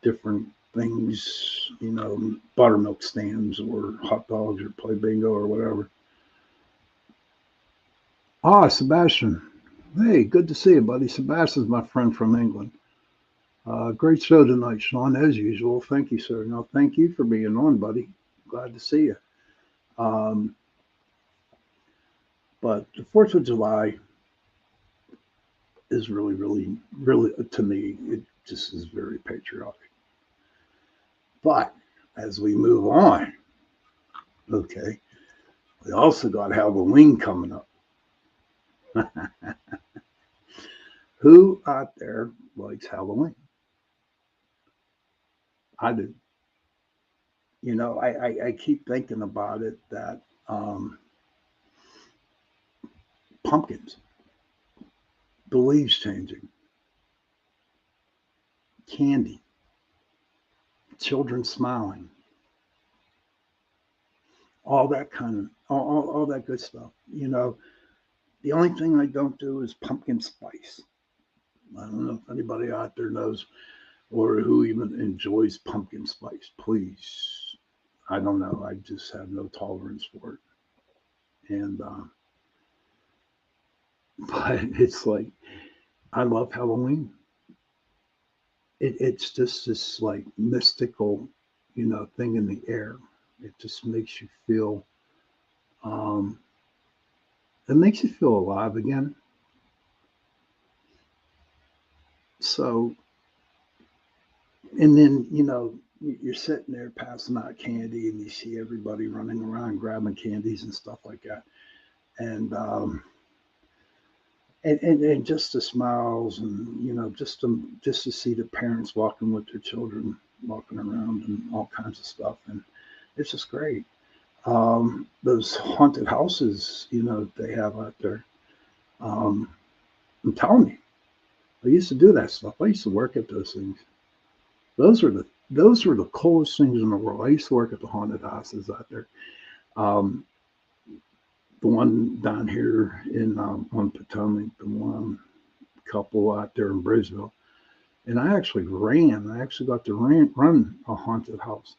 different things, buttermilk stands or hot dogs or play bingo or whatever. Ah, Sebastian. Hey, good to see you, buddy. Sebastian's my friend from England. Great show tonight, Shawn, as usual. Thank you, sir. No, thank you for being on, buddy. Glad to see you. Um, but the 4th of July is really, really, really, to me, it just is very patriotic. But as we move on, okay, we also got Halloween coming up. Who out there likes Halloween? I do. I keep thinking about it that pumpkins, the leaves changing, candy, children smiling, all that kind of all that good stuff. The only thing I don't do is pumpkin spice. I don't know if anybody out there knows or who even enjoys pumpkin spice. Please, I don't know. I just have no tolerance for it. And but it's like I love Halloween. It's just this like mystical, thing in the air. It just makes you feel. Um, it makes you feel alive again. So, and then you're sitting there passing out candy, and you see everybody running around grabbing candies and stuff like that, and and just the smiles, and just to see the parents walking with their children, walking around, and all kinds of stuff, and it's just great. Those haunted houses, they have out there. Um, I'm telling you, I used to do that stuff. I used to work at those things. Those were the coolest things in the world. I used to work at the haunted houses out there. Um, the one down here in on Potomac, the one couple out there in Bridgeville, and I actually ran. I actually got to run a haunted house,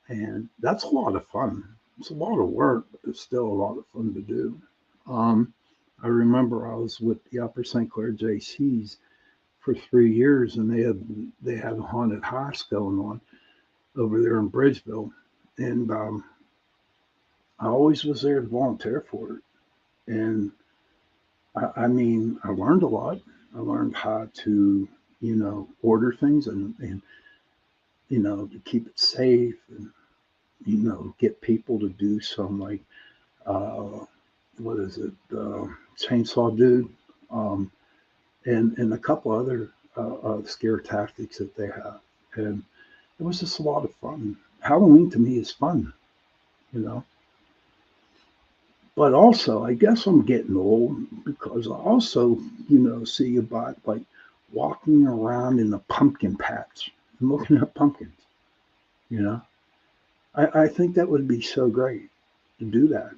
and that's a lot of fun. It's a lot of work, but it's still a lot of fun to do. Um, I remember I was with the Upper St. Clair JCs for 3 years, and they had a haunted house going on over there in Bridgeville, and I always was there to volunteer for it. And I mean, I learned a lot. I learned how to, order things and to keep it safe and get people to do some like uh, what is it, chainsaw dude, um, and a couple other scare tactics that they have, and it was just a lot of fun. Halloween to me is fun, you know. But also, I guess I'm getting old because I also, see about like walking around in a pumpkin patch and looking at pumpkins. You know, I think that would be so great to do that.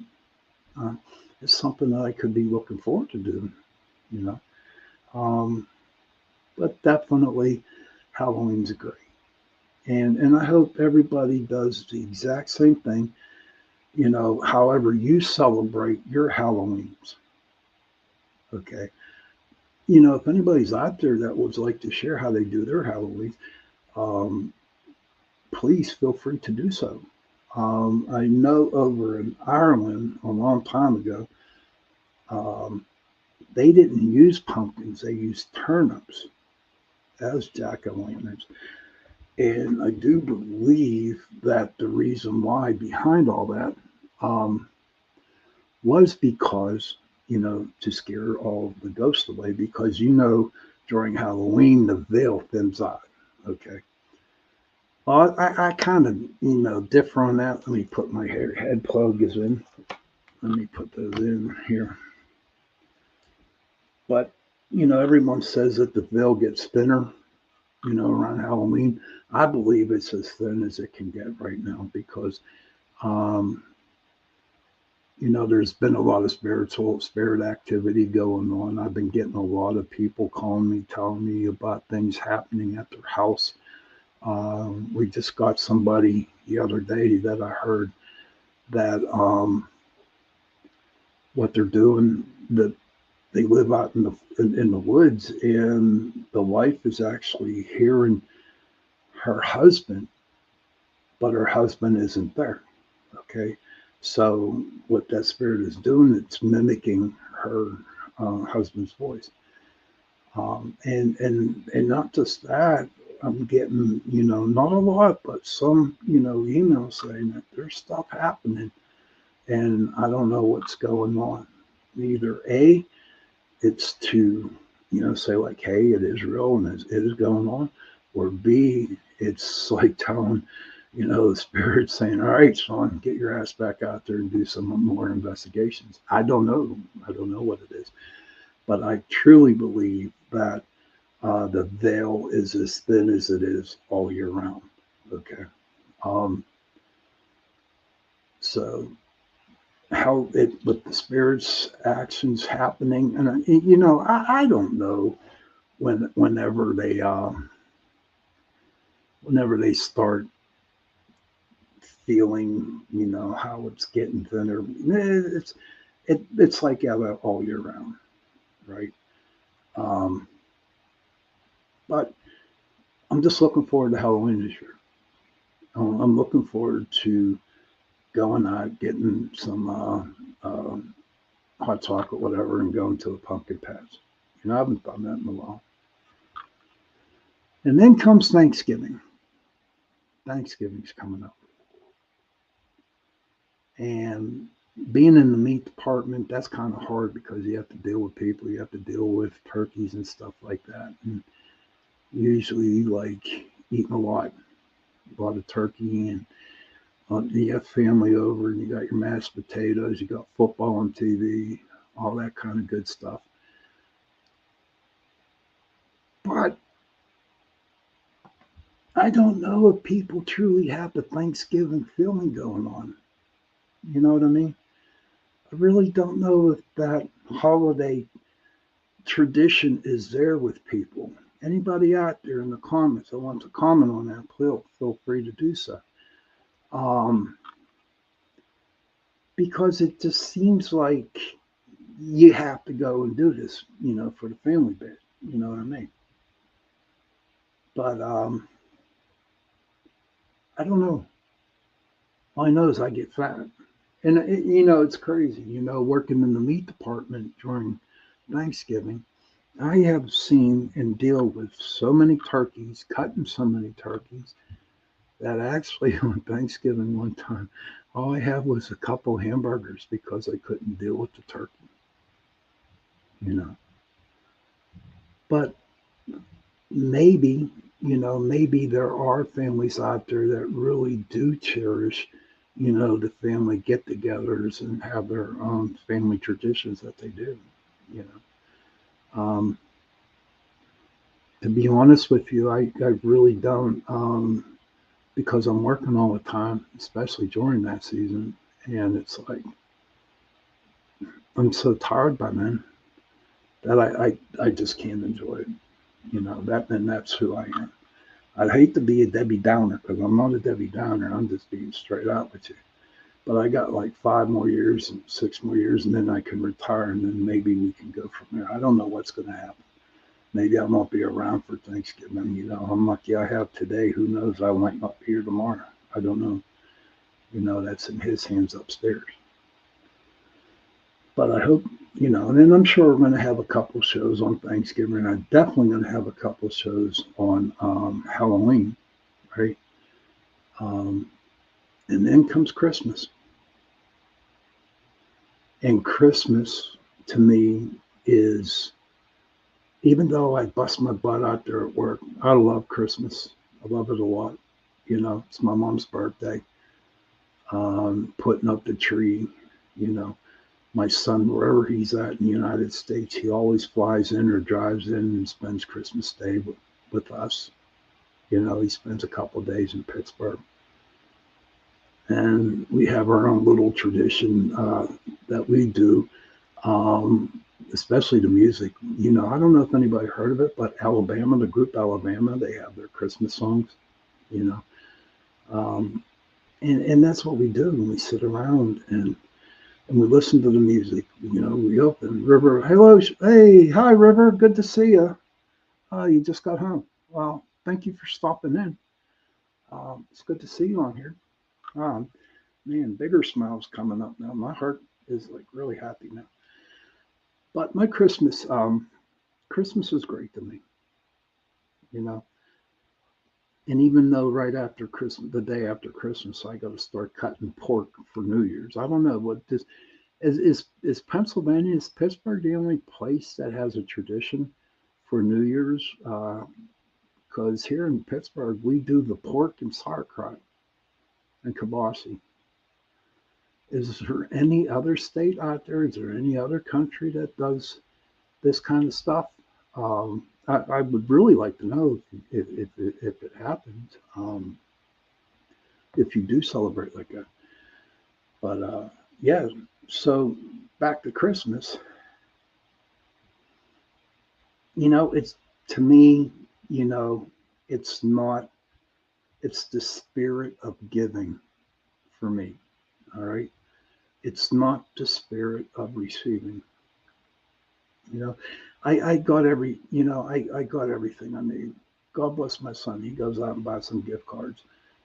Uh, it's something that I could be looking forward to doing. You know, um, but definitely Halloween's great, and I hope everybody does the exact same thing. However you celebrate your Halloweens. Okay. If anybody's out there that would like to share how they do their Halloween, um, please feel free to do so. I know over in Ireland a long time ago, um, they didn't use pumpkins, they used turnips as jack o' lanterns. And I do believe that the reason why behind all that um, was because, to scare all the ghosts away, because, during Halloween, the veil thins out. Okay. Well, I kind of, differ on that. Let me put my head plugs in. Let me put those in here. But, everyone says that the veil gets thinner, around Halloween. I believe it's as thin as it can get right now because, um, there's been a lot of spirit activity going on. I've been getting a lot of people calling me, telling me about things happening at their house. We just got somebody the other day that I heard that what they're doing, that they live out in the woods, and the wife is actually hearing her husband, but her husband isn't there. Okay, so what that spirit is doing, it's mimicking her husband's voice, and not just that. I'm getting, not a lot, but some, emails saying that there's stuff happening, and I don't know what's going on. Either A, it's to, say like, hey, it is real and it is going on, or B, it's like telling, the spirit saying, all right, Shawn, get your ass back out there and do some more investigations. I don't know. I don't know what it is, but I truly believe that the veil is as thin as it is all year round. Okay. Um, so how it with the spirits actions happening, and I don't know whenever they start feeling, how it's getting thinner. It's like all year round, right? Um, but I'm just looking forward to Halloween this year. I'm looking forward to going out, getting some hot chocolate, whatever, and going to a pumpkin patch. I haven't done that in a while. And then comes Thanksgiving. Thanksgiving's coming up, and being in the meat department, that's kind of hard because you have to deal with people, you have to deal with turkeys and stuff like that. And usually, like eating a lot of turkey, and you have family over, and you got your mashed potatoes, you got football on TV, all that kind of good stuff. But I don't know if people truly have the Thanksgiving feeling going on. You know what I mean? I really don't know if that holiday tradition is there with people. Anybody out there in the comments that wants to comment on that, please feel free to do so. Um, because it just seems like you have to go and do this, for the family bit. You know what I mean? But I don't know. All I know is I get fat. And, it's crazy, working in the meat department during Thanksgiving. I have seen and deal with so many turkeys, cutting so many turkeys, that actually on Thanksgiving one time, all I had was a couple hamburgers because I couldn't deal with the turkey, you know. But maybe, maybe there are families out there that really do cherish, the family get togethers and have their own family traditions that they do, you know. To be honest with you, I really don't. Because I'm working all the time, especially during that season. And it's like, I'm so tired by then that I just can't enjoy it. And that's who I am. I'd hate to be a Debbie Downer because I'm not a Debbie Downer. I'm just being straight out with you. But I got like 5 more years and 6 more years, and then I can retire, and then maybe we can go from there. I don't know what's going to happen. Maybe I won't be around for Thanksgiving. I'm lucky I have today. Who knows? I might not be here tomorrow. I don't know. That's in his hands upstairs. But I hope, and then I'm sure we're going to have a couple shows on Thanksgiving. And I'm definitely going to have a couple shows on Halloween, right? Um, and then comes Christmas. And Christmas to me is, even though I bust my butt out there at work, I love Christmas. I love it a lot. It's my mom's birthday. Putting up the tree, you know, my son, wherever he's at in the United States, he always flies in or drives in and spends Christmas Day with us. He spends a couple of days in Pittsburgh. And we have our own little tradition that we do, especially the music. I don't know if anybody heard of it, but Alabama, the group Alabama, they have their Christmas songs, you know. Um, and that's what we do when we sit around and we listen to the music. We open River. Hello, hey, hi, River. Good to see you. You just got home. Well, thank you for stopping in. It's good to see you on here. Um, Man, bigger smiles coming up now. My heart is like really happy now. But my Christmas is great to me, you know. And even though right after Christmas, the day after Christmas, I got to start cutting pork for New Year's. I don't know what this is. Pennsylvania, is Pittsburgh the only place that has a tradition for New Year's? Because here in Pittsburgh, we do the pork and sauerkraut and kibasi. Is there any other state out there? Is there any other country that does this kind of stuff? I would really like to know if it happens, if you do celebrate like that. But yeah, so back to Christmas, it's to me, you know, it's not, it's the spirit of giving for me. All right. It's not the spirit of receiving. You know, I got I got everything I need. God bless my son. He goes out and buys some gift cards.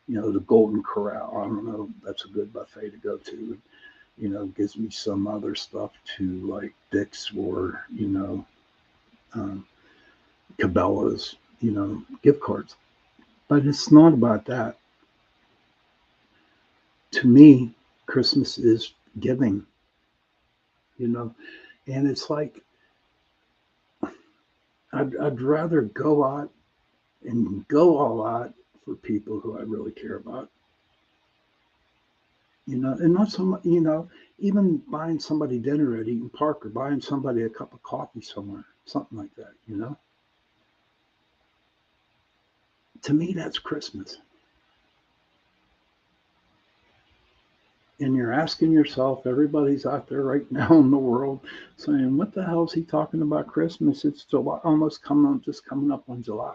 The Golden Corral. I don't know. That's a good buffet to go to. Gives me some other stuff to like Dick's or um, Cabela's. Gift cards. But it's not about that. To me, Christmas is giving. You know, and it's like I'd rather go out and go all out for people who I really care about. And not so much, even buying somebody dinner at Eaton Park or buying somebody a cup of coffee somewhere, something like that. To me, that's Christmas. And you're asking yourself, everybody's out there right now in the world saying, what the hell is he talking about Christmas? It's July, almost just coming up on July.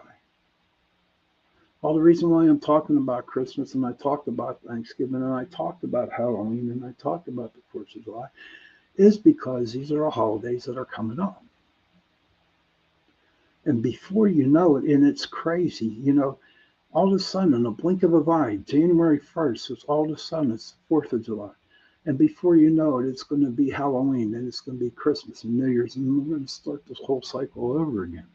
Well, the reason why I'm talking about Christmas and I talked about Thanksgiving and I talked about Halloween and I talked about the 4th of July is because these are holidays that are coming up. And before you know it, and it's crazy, all of a sudden, in a blink of an eye, January 1st, it's all of a sudden it's the 4th of July. And before you know it, it's going to be Halloween and it's going to be Christmas and New Year's, and we're going to start this whole cycle over again.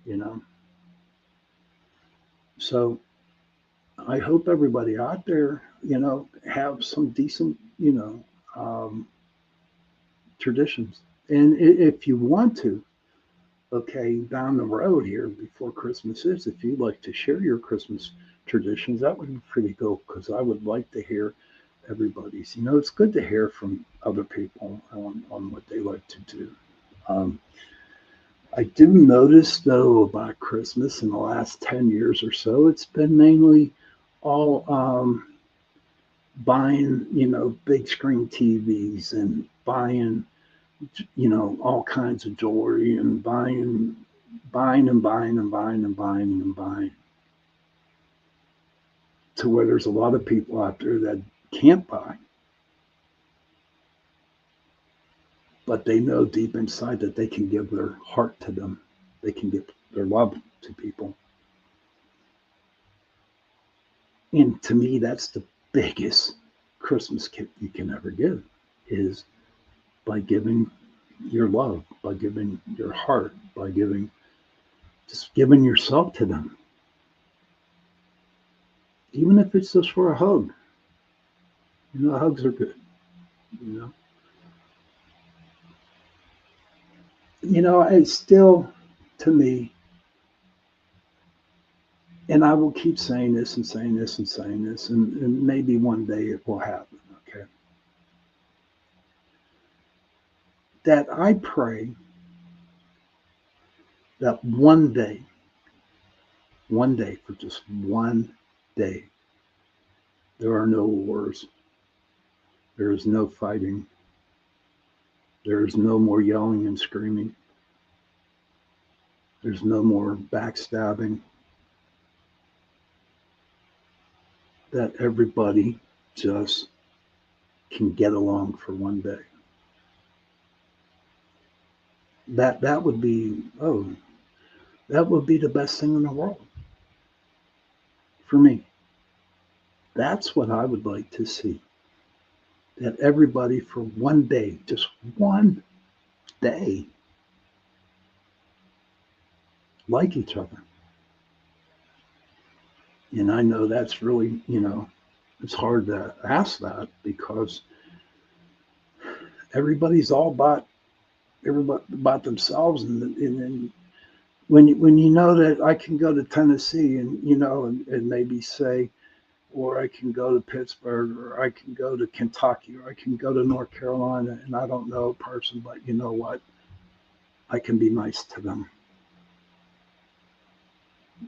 You know? So I hope everybody out there, have some decent, um, traditions. And if you want to, okay, down the road here before Christmas is, if you'd like to share your Christmas traditions, that would be pretty cool because I would like to hear everybody's. It's good to hear from other people on what they like to do. Um, I do notice, though, about Christmas in the last 10 years or so, it's been mainly all buying, big screen TVs and buying, all kinds of jewelry and buying and buying and buying and buying and buying to where there's a lot of people out there that can't buy, but they know deep inside that they can give their heart to them. They can give their love to people. And to me, that's the biggest Christmas gift you can ever give is by giving your love, by giving your heart, by just giving yourself to them. Even if it's just for a hug. Hugs are good, you know. It's still, to me, And I will keep saying this and saying this and saying this, and maybe one day it will happen, okay? That I pray that one day, for just one day, there are no wars, there is no fighting, there is no more yelling and screaming, there's no more backstabbing, that everybody just can get along for one day. That would be, that would be the best thing in the world for me. That's what I would like to see. That everybody for one day, just one day, like each other. And I know that's really, it's hard to ask that because everybody's all about everybody about themselves, and when you know that I can go to Tennessee and and maybe say, or I can go to Pittsburgh, or I can go to Kentucky, or I can go to North Carolina, and I don't know a person, but you know what? I can be nice to them.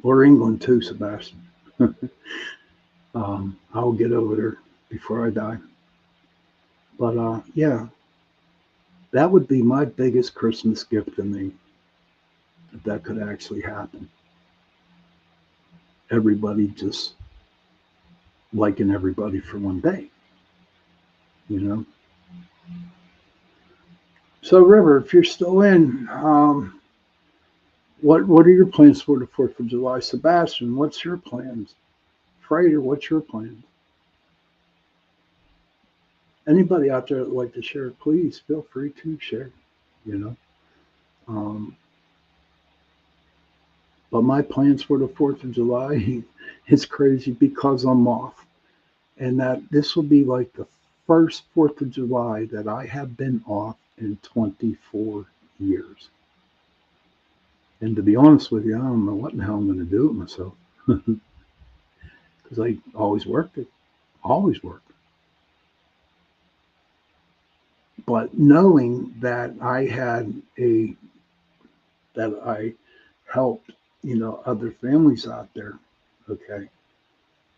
Or England too, Sebastian. I'll get over there before I die. But yeah, that would be my biggest Christmas gift to me if that could actually happen. Everybody just liking everybody for one day, you know. So, River, if you're still in, what are your plans for the Fourth of July, Sebastian? What's your plans? Freighter, what's your plans? Anybody out there that would like to share, please feel free to share. You know, um, but my plans for the Fourth of July, it's crazy because I'm off, and that this will be like the first Fourth of July that I have been off in 24 years. And to be honest with you, I don't know what in the hell I'm going to do with myself because I always worked it, always worked. But knowing that that I helped, other families out there, okay,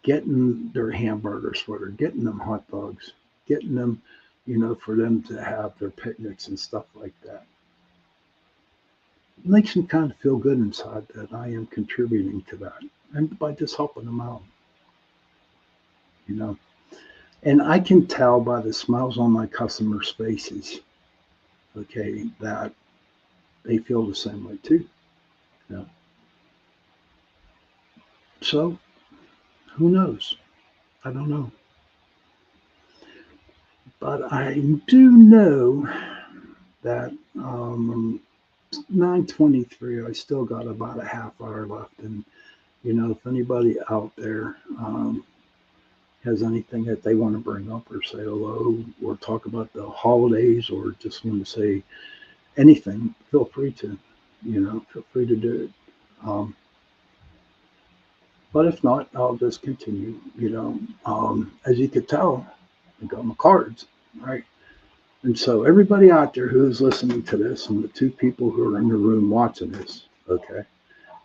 getting their hamburgers for them, getting them hot dogs, getting them, for them to have their picnics and stuff like that. It makes me kind of feel good inside that I am contributing to that and by just helping them out, you know. And I can tell by the smiles on my customers' faces, okay, that they feel the same way too. You know? So who knows? I don't know. But I do know that 9:23. I still got about a half hour left, and if anybody out there has anything that they want to bring up or say hello or talk about the holidays or just want to say anything, feel free to, feel free to do it. Um, but if not, I'll just continue. As you could tell, I got my cards, right? And so everybody out there who's listening to this, and the two people who are in the room watching this, okay,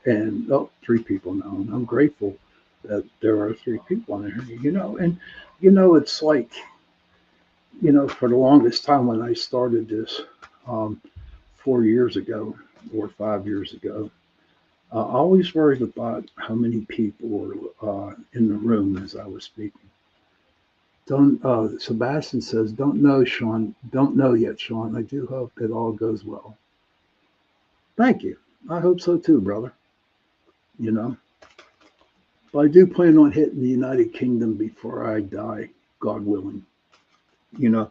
and three people now, and I'm grateful that there are three people in here, and it's like, for the longest time when I started this, um, 4 years ago or 5 years ago, I always worried about how many people were in the room as I was speaking. Don't Sebastian says, don't know, Shawn. Don't know yet, Shawn. I do hope it all goes well. Thank you. I hope so too, brother. You know, but I do plan on hitting the United Kingdom before I die, God willing. You know,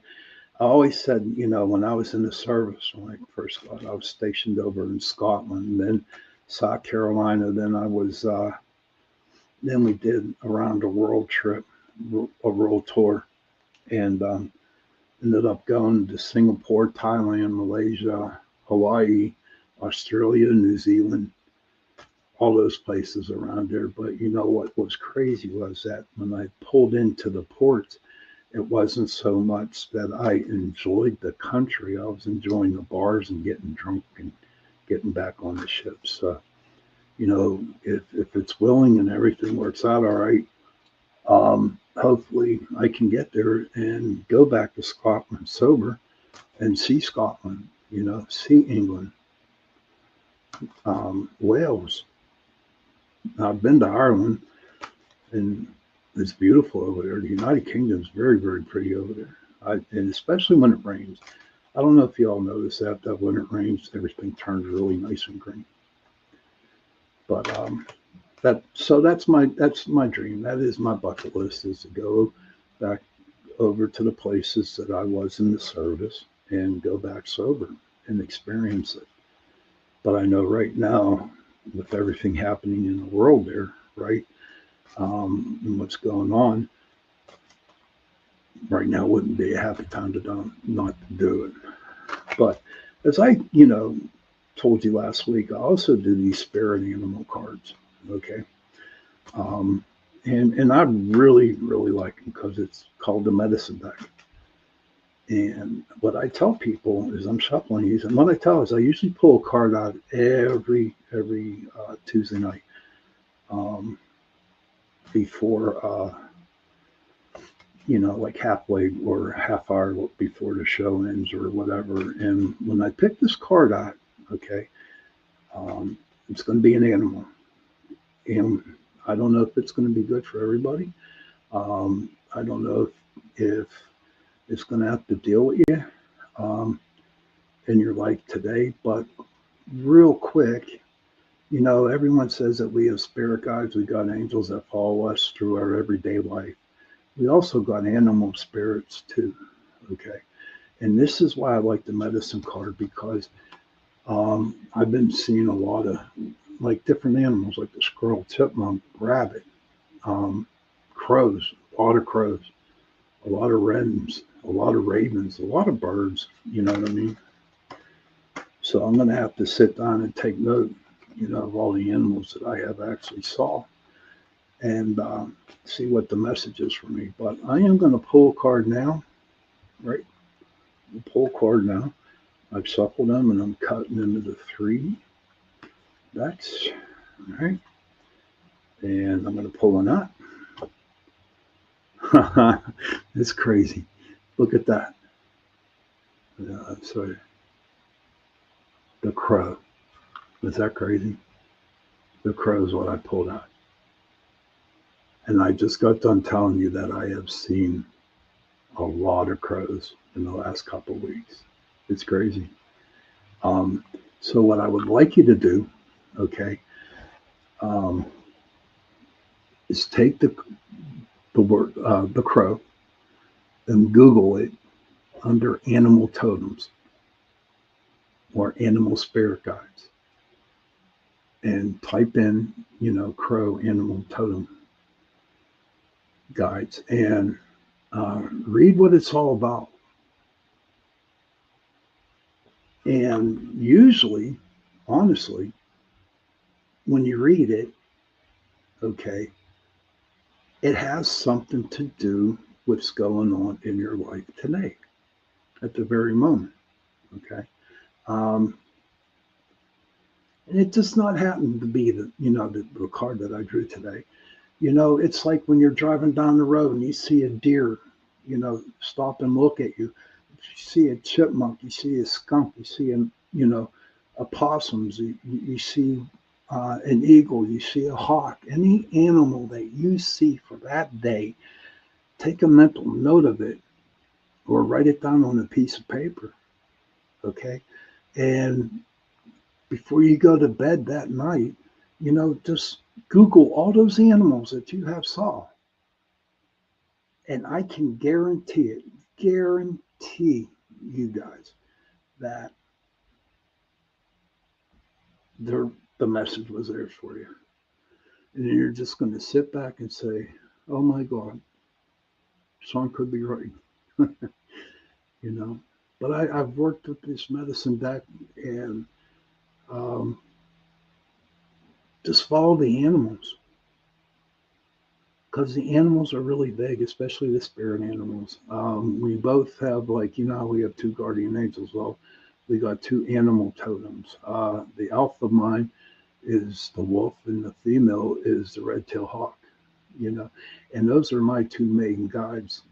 I always said, when I was in the service, when I first got, I was stationed over in Scotland, then South Carolina. Then we did around the world trip, a world tour, and ended up going to Singapore, Thailand, Malaysia, Hawaii, Australia, New Zealand, all those places around there. But you know what was crazy was that when I pulled into the ports, it wasn't so much that I enjoyed the country. I was enjoying the bars and getting drunk and getting back on the ships. If it's willing and everything works out all right, hopefully I can get there and go back to Scotland sober and see Scotland, see England, Wales. I've been to Ireland, and it's beautiful over there. The United Kingdom is very, very pretty over there, and especially when it rains. I don't know if you all notice that when it rains, everything turns really nice and green. But that's my dream. That is my bucket list, is to go back over to the places that I was in the service and go back sober and experience it. But I know right now, with everything happening in the world there, right, and what's going on, right now wouldn't be a happy time to not to do it. But as I, told you last week, I also do these spirit animal cards. Okay. Um, and I really, really like them because it's called the medicine deck. And what I tell people is I'm shuffling these, and what I tell is I usually pull a card out every Tuesday night, before like halfway or half hour before the show ends or whatever. And when I pick this card out, okay, it's going to be an animal, and I don't know if it's going to be good for everybody. I don't know if it's going to have to deal with you in your life today. But real quick, everyone says that we have spirit guides, we got angels that follow us through our everyday life. We also got animal spirits too. Okay. And this is why I like the medicine card, because I've been seeing a lot of like different animals, like the squirrel, chipmunk, rabbit, um, crows, a lot of crows, a lot of wrens, a lot of ravens, a lot of birds. You know what I mean? So I'm going to have to sit down and take note, of all the animals that I have actually saw, and see what the message is for me. But I am going to pull a card now, right? I'll pull a card now. I've shuffled them and I'm cutting them into three decks, all right? And I'm going to pull one out. It's crazy. Look at that. So the crow. Is that crazy? The crow is what I pulled out. And I just got done telling you that I have seen a lot of crows in the last couple of weeks. It's crazy. Um, so what I would like you to do, okay, um, is take the word the crow and Google it under animal totems or animal spirit guides, and type in, crow animal totem guides, and read what it's all about. And usually, honestly, when you read it, okay, it has something to do with what's going on in your life today at the very moment. Okay. Um, and it does not happen to be the card that I drew today. It's like when you're driving down the road and you see a deer, stop and look at you. You see a chipmunk, you see a skunk, you see a possums, you see an eagle, you see a hawk, any animal that you see for that day, take a mental note of it or write it down on a piece of paper. Okay. And before you go to bed that night, just Google all those animals that you have saw. And I can guarantee you guys that the message was there for you. And you're just going to sit back and say, oh my God, Shawn could be right. you know. But I've worked with this medicine deck, and um, just follow the animals, because the animals are really big, especially the spirit animals. We both have, like, we have two guardian angels. Well, we got two animal totems. The alpha of mine is the wolf, and the female is the red-tailed hawk. You know, and those are my two main guides.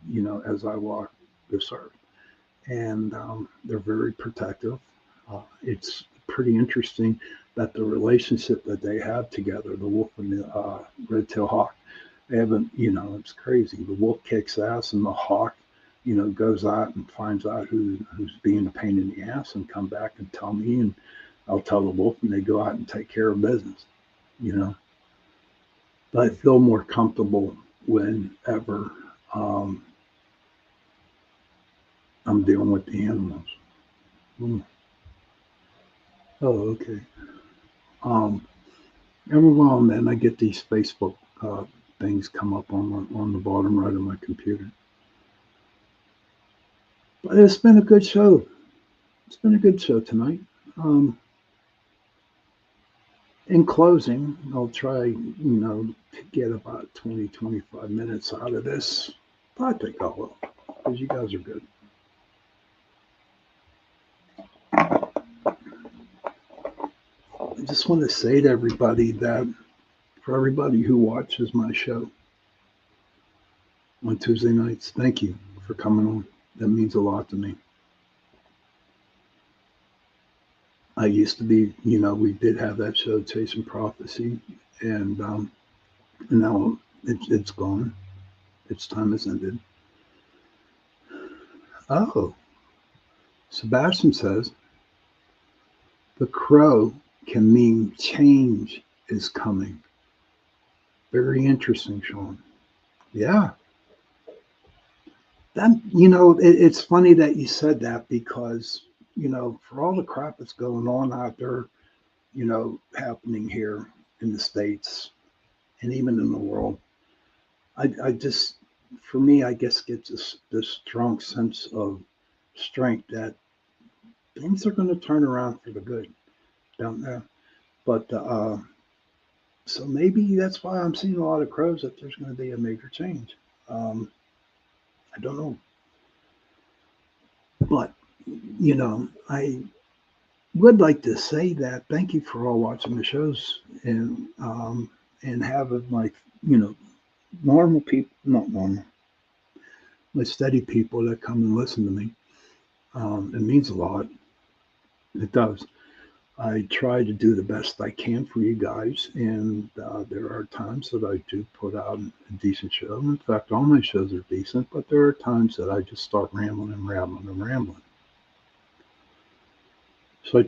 As I walk this earth, and they're very protective. It's pretty interesting that the relationship that they have together, the wolf and the red-tailed hawk, they haven't, it's crazy. The wolf kicks ass, and the hawk, goes out and finds out who's being a pain in the ass, and come back and tell me, and I'll tell the wolf, and they go out and take care of business. You know, but I feel more comfortable whenever um, I'm dealing with the animals. Hmm. Oh, okay. Um, every while and then I get these Facebook things come up on the bottom right of my computer. But it's been a good show. It's been a good show tonight. Um, in closing, I'll try, to get about 20, 25 minutes out of this. I think I will, because you guys are good. I just want to say to everybody that for everybody who watches my show on Tuesday nights, thank you for coming on. That means a lot to me. I used to be, we did have that show, Chasing Prophecy, and now it's gone. Its time has ended. Oh, Sebastian says the crow can mean change is coming. Very interesting, Shawn. Yeah, that it's funny that you said that because for all the crap that's going on out there, happening here in the states and even in the world, I just, for me, I guess gets this strong sense of strength that things are going to turn around for the good, don't they? But so maybe that's why I'm seeing a lot of crows that there's going to be a major change. Um, I don't know, but I would like to say that thank you for all watching the shows and having like normal people, not normal, but steady people that come and listen to me. It means a lot. It does. I try to do the best I can for you guys, and there are times that I do put out a decent show. In fact, all my shows are decent, but there are times that I just start rambling and rambling and rambling. So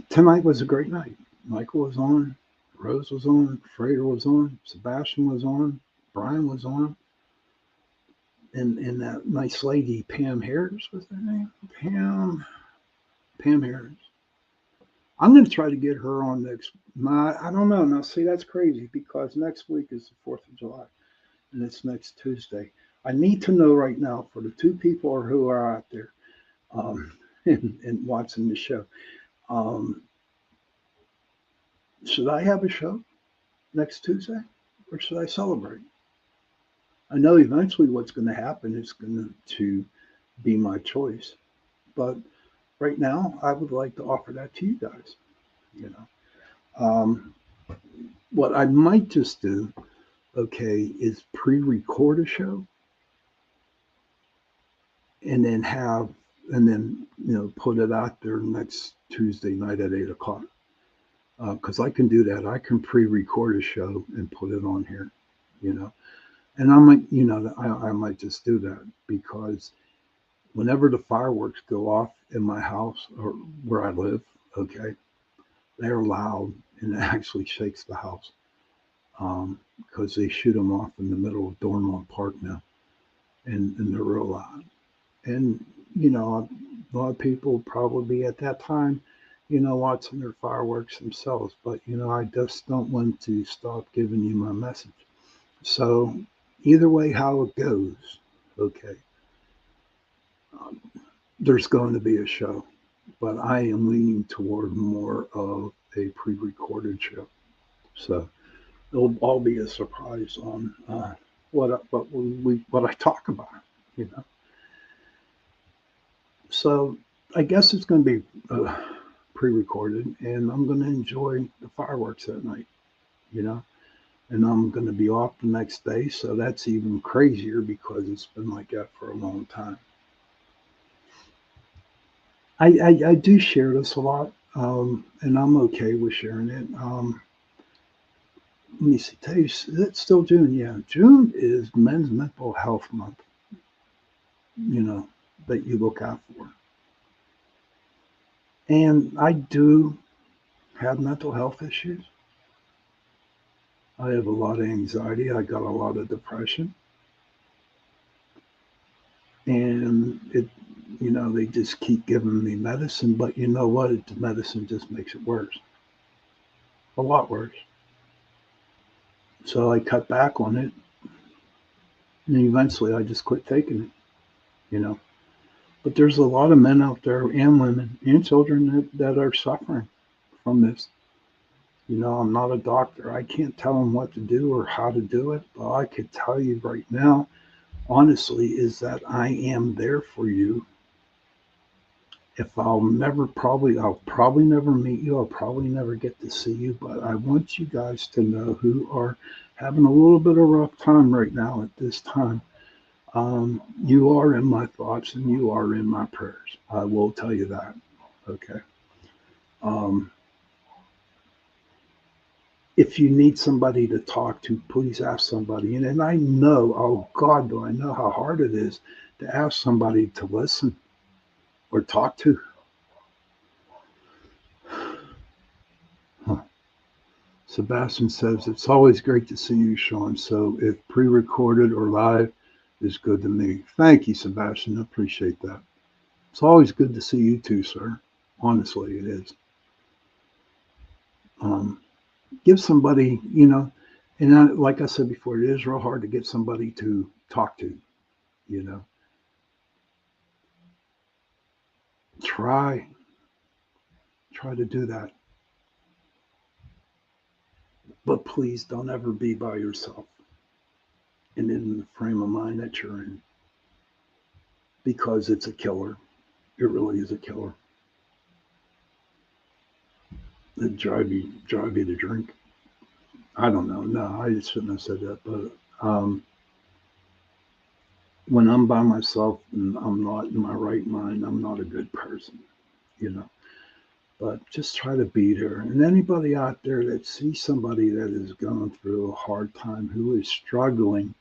tonight was a great night. Michael was on, Rose was on, Frater was on, Sebastian was on, Brian was on, and that nice lady Pam Harris was her name. Pam Harris. I'm going to try to get her on next. I don't know. Now, see, that's crazy because next week is the 4th of July and it's next Tuesday. I need to know right now for the two people who are out there and watching the show. Um, should I have a show next Tuesday or should I celebrate? I know eventually what's going to happen is going to be my choice. But right now, I would like to offer that to you guys. You know, what I might just do, okay, is pre-record a show and then put it out there next Tuesday night at 8 o'clock. Because I can do that. I can pre-record a show and put it on here. You know, and I might, I might just do that because whenever the fireworks go off in my house or where I live, okay, they're loud and it actually shakes the house because they shoot them off in the middle of Dornwall Park now, and they're real loud. And a lot of people probably be at that time, watching their fireworks themselves. But I just don't want to stop giving you my message. So either way, how it goes, okay, um, there's going to be a show, but I am leaning toward more of a pre-recorded show. So it'll all be a surprise on what I talk about. You know, so I guess it's going to be pre-recorded, and I'm going to enjoy the fireworks that night. You know, and I'm going to be off the next day, so that's even crazier because it's been like that for a long time. I do share this a lot, and I'm okay with sharing it. Let me see, is it still June? Yeah, June is Men's Mental Health Month, you know, that you look out for. And I do have mental health issues. I have a lot of anxiety. I got a lot of depression. And they just keep giving me medicine. But you know what? The medicine just makes it worse, a lot worse. So I cut back on it. And eventually I just quit taking it, you know. But there's a lot of men out there and women and children that are suffering from this. You know, I'm not a doctor. I can't tell them what to do or how to do it. But I could tell you right now, honestly, is that I am there for you. If I'll probably never meet you. I'll probably never get to see you. But I want you guys to know who are having a little bit of a rough time right now at this time. You are in my thoughts and you are in my prayers. I will tell you that. Okay. Um, if you need somebody to talk to, please ask somebody. And I know, oh God, do I know how hard it is to ask somebody to listen or talk to. Huh. Sebastian says, it's always great to see you, Shawn. So if pre recorded or live is good to me. Thank you, Sebastian. I appreciate that. It's always good to see you too, sir. Honestly, it is. Um, Give somebody, and like I said before, it is real hard to get somebody to talk to, you know. Try, try to do that. But please don't ever be by yourself and in the frame of mind that you're in because it's a killer. It really is a killer. It drive you to drink. I don't know. No, I shouldn't have said that. But when I'm by myself and I'm not in my right mind, I'm not a good person, you know. But just try to be there. And anybody out there that sees somebody that is going through a hard time, who is struggling,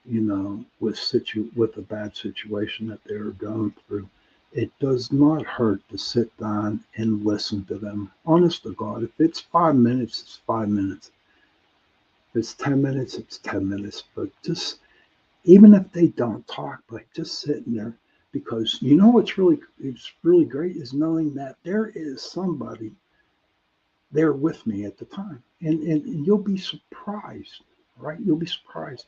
with a bad situation that they're going through, it does not hurt to sit down and listen to them. Honest to God, if it's 5 minutes, it's 5 minutes. If it's 10 minutes, it's 10 minutes. But just even if they don't talk, like just sitting there, because you know it's really great is knowing that there is somebody there with me at the time. And you'll be surprised, right? You'll be surprised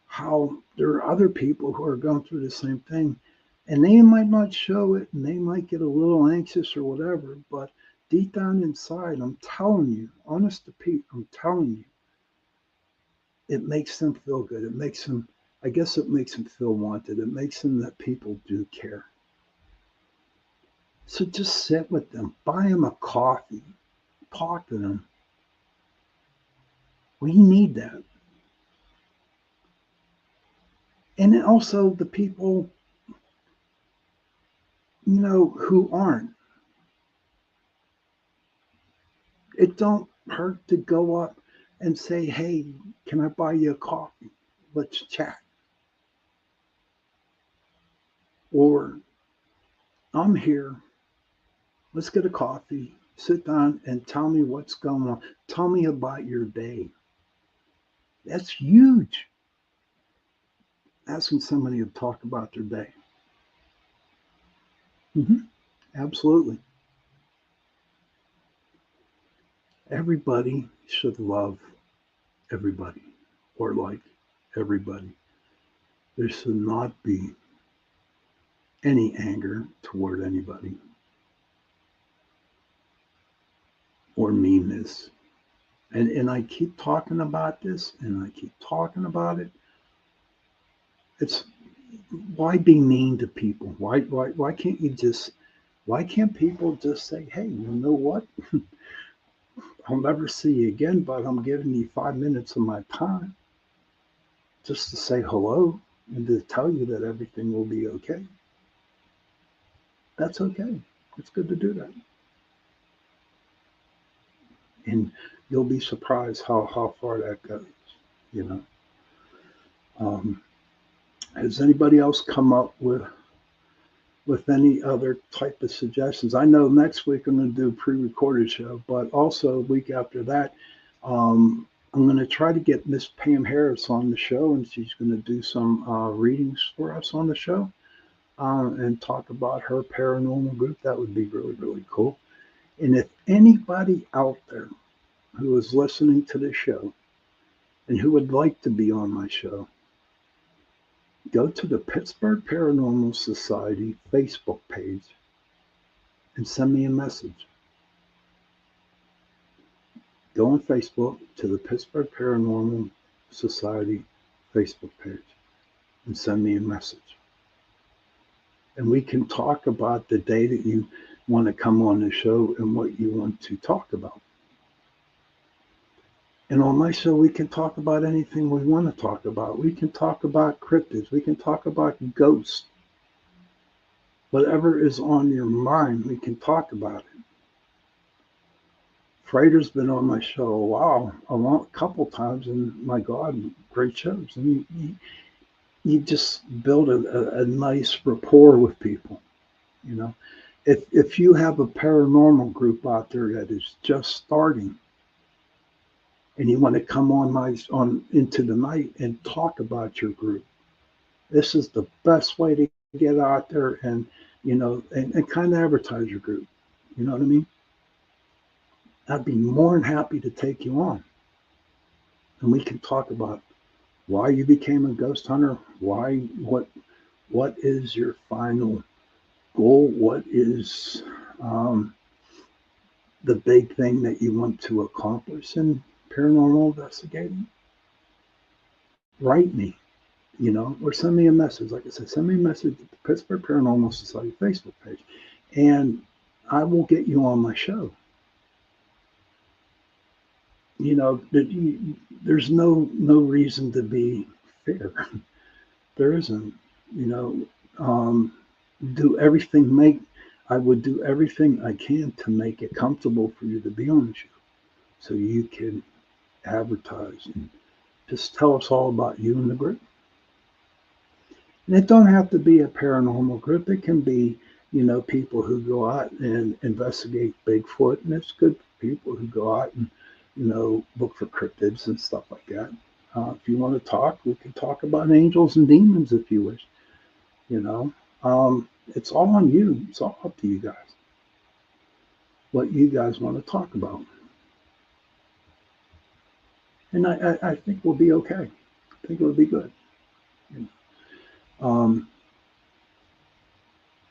how there are other people who are going through the same thing. And they might not show it and they might get a little anxious or whatever, but deep down inside, I'm telling you, honest to Pete, I'm telling you, it makes them feel good. I guess it makes them feel wanted. It makes them that people do care. So just sit with them, buy them a coffee, talk to them. We need that. And then also the people, who aren't. It don't hurt to go up and say, "Hey, can I buy you a coffee? Let's chat." Or I'm here. Let's get a coffee. Sit down and tell me what's going on. Tell me about your day. That's huge. Asking somebody to talk about their day. Absolutely. Everybody should love everybody or like everybody. There should not be any anger toward anybody or meanness. And I keep talking about this and I keep talking about it. It's why be mean to people? Why can't you just why can't people just say, hey, you know what? I'll never see you again, but I'm giving you 5 minutes of my time just to say hello and to tell you that everything will be okay. That's okay. It's good to do that. And you'll be surprised how far that goes, you know. Um, has anybody else come up with any other type of suggestions? I know next week I'm going to do a pre-recorded show, but also a week after that, I'm going to try to get Miss Pam Harris on the show, and she's going to do some readings for us on the show and talk about her paranormal group. That would be really, really cool. And if anybody out there who is listening to the show and who would like to be on my show, go to the Pittsburgh Paranormal Society Facebook page and send me a message. Go on Facebook to the Pittsburgh Paranormal Society Facebook page and send me a message. And we can talk about the day that you want to come on the show and what you want to talk about. And on my show, we can talk about anything we want to talk about. We can talk about cryptids. We can talk about ghosts. Whatever is on your mind, we can talk about it. Freighter's been on my show a couple times, and my God, great shows. And you just build a nice rapport with people. You know, if you have a paranormal group out there that is just starting, and you want to come on into the night and talk about your group, this is the best way to get out there and kind of advertise your group. You know what I mean? I'd be more than happy to take you on, and we can talk about why you became a ghost hunter, what is your final goal, what is um, the big thing that you want to accomplish in paranormal investigating. Write me, or send me a message. Like I said, send me a message at the Pittsburgh Paranormal Society Facebook page, and I will get you on my show. There's no reason to be fair. There isn't. You know, um, do everything make I would do everything I can to make it comfortable for you to be on the show, so you can advertise and just tell us all about you and the group. And it don't have to be a paranormal group. It can be, people who go out and investigate Bigfoot, and it's good for people who go out and, look for cryptids and stuff like that. If you want to talk, we can talk about angels and demons if you wish. You know, it's all on you. It's all up to you guys. What you guys want to talk about, and I think we'll be okay. I think it'll be good. Um,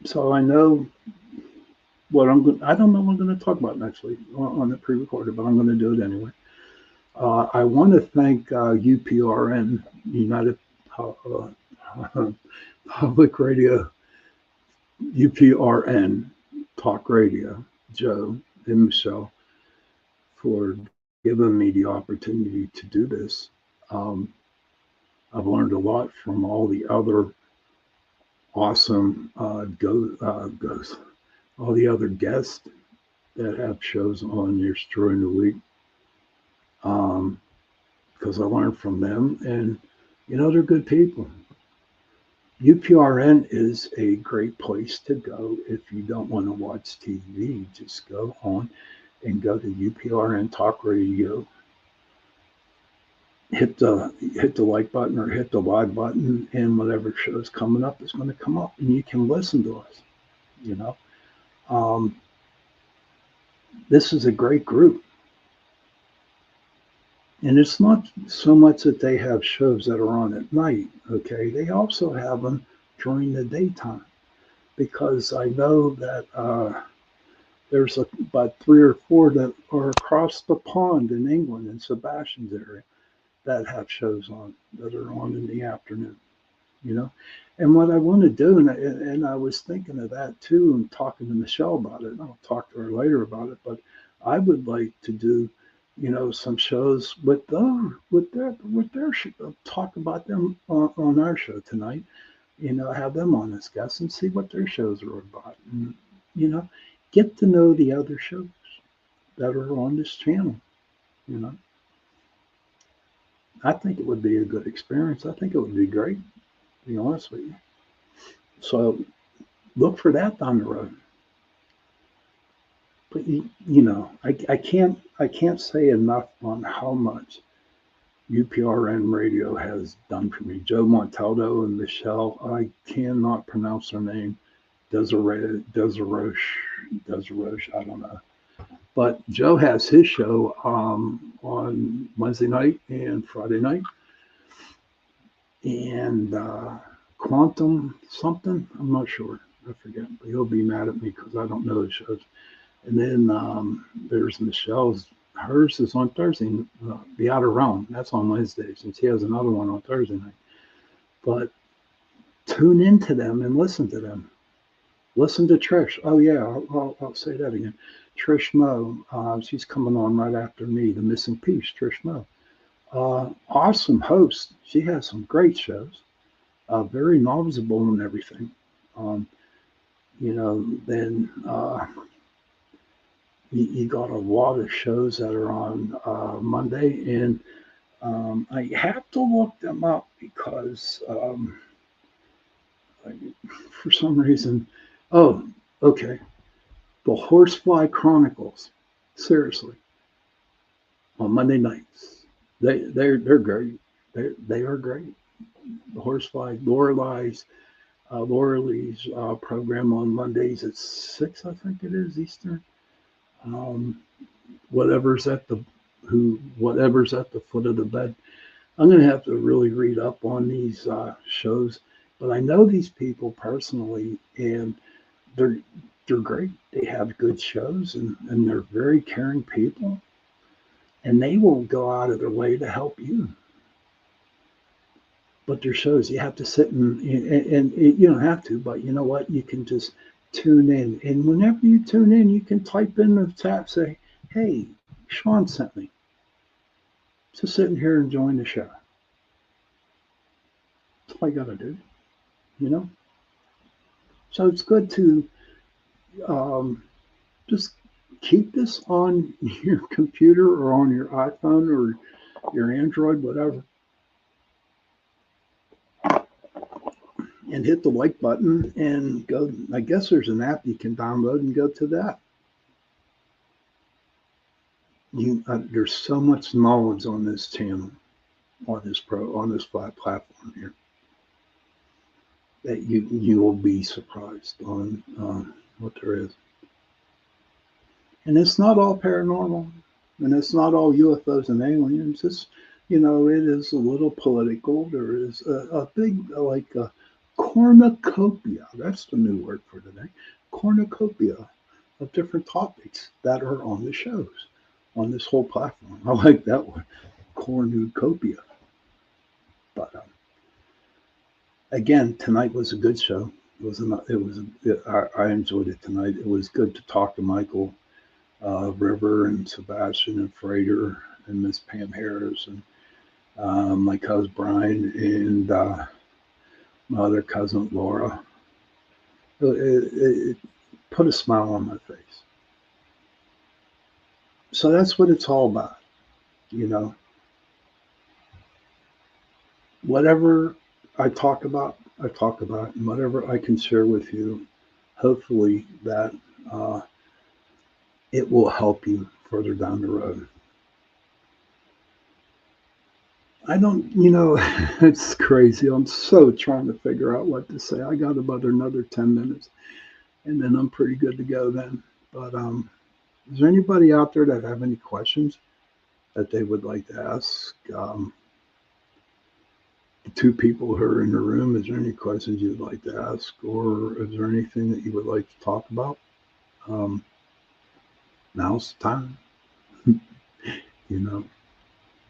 so I know what I'm going. I don't know what I'm going to talk about next week on the pre-recorded, but I'm going to do it anyway. I want to thank UPRN, United Public Radio, UPRN Talk Radio, Joe and Michelle, for giving me the opportunity to do this. Um, I've learned a lot from all the other awesome all the other guests that have shows on yours during the week. Because I learned from them, and they're good people. UPRN is a great place to go if you don't want to watch TV. Just go on and go to UPRN Talk Radio. Hit the like button or hit the live button, and whatever show is coming up is going to come up, and you can listen to us. You know, um, this is a great group, and it's not so much that they have shows that are on at night. Okay, they also have them during the daytime, because I know that There's about three or four that are across the pond in England, in Sebastian's area, that have shows on that are on in the afternoon. You know, and what I want to do, and I was thinking of that too, and talking to Michelle about it. And I'll talk to her later about it, but I would like to do, some shows with them, talk about them on our show tonight. Have them on as guests and see what their shows are about, and you know, get to know the other shows that are on this channel. You know, I think it would be a good experience. I think it would be great, to be honest with you. So look for that down the road. But I can't say enough on how much UPRN radio has done for me. Joe Montaldo and Michelle, I cannot pronounce their name. Desaroche, I don't know. But Joe has his show on Wednesday night and Friday night, and Quantum something, I'm not sure. I forget. But he'll be mad at me because I don't know the shows. And then there's Michelle's. Hers is on Thursday. The Outer Realm. That's on Wednesdays, and she has another one on Thursday night. But tune into them and listen to them. Listen to Trish. Oh yeah, I'll say that again. Trish Mo. She's coming on right after me. The Missing Piece. Trish Mo. Awesome host. She has some great shows. Very knowledgeable and everything. Um, then you got a lot of shows that are on Monday, and I have to look them up because for some reason, oh, okay, the Horsefly Chronicles, seriously, on Monday nights, they're great. They are great. The Horsefly Laura Lee's program on Mondays at 6, I think it is Eastern. Um, whatever's at the whatever's at the foot of the bed. I'm going to have to really read up on these shows, but I know these people personally, and they're they're great. They have good shows, and they're very caring people, and they will go out of their way to help you. But their shows, you have to sit and you don't have to, but you know what? You can just tune in, and whenever you tune in, you can type in the chat, say, "Hey, Shawn sent me." Just sitting here enjoying the show. That's all I got to do, you know? So it's good to um, just keep this on your computer or on your iPhone or your Android, whatever, and hit the like button and go. I guess there's an app you can download and go to that. There's so much knowledge on this channel, on this platform here, that you will be surprised on what there is. And it's not all paranormal, and it's not all UFOs and aliens. It is a little political. There is a big, like, a cornucopia. That's the new word for today. Cornucopia of different topics that are on the shows, on this whole platform. I like that word, cornucopia. But again, tonight was a good show. I enjoyed it tonight. It was good to talk to Michael River and Sebastian and Frater and Miss Pam Harris and my cousin Brian and my other cousin Laura. It put a smile on my face. So that's what it's all about, you know. Whatever I talk about, and whatever I can share with you, hopefully that it will help you further down the road. I don't, it's crazy. I'm so trying to figure out what to say. I got about another 10 minutes and then I'm pretty good to go then. But is there anybody out there that have any questions that they would like to ask? The two people who are in the room, is there any questions you'd like to ask, or is there anything that you would like to talk about? Um, now's the time. You know,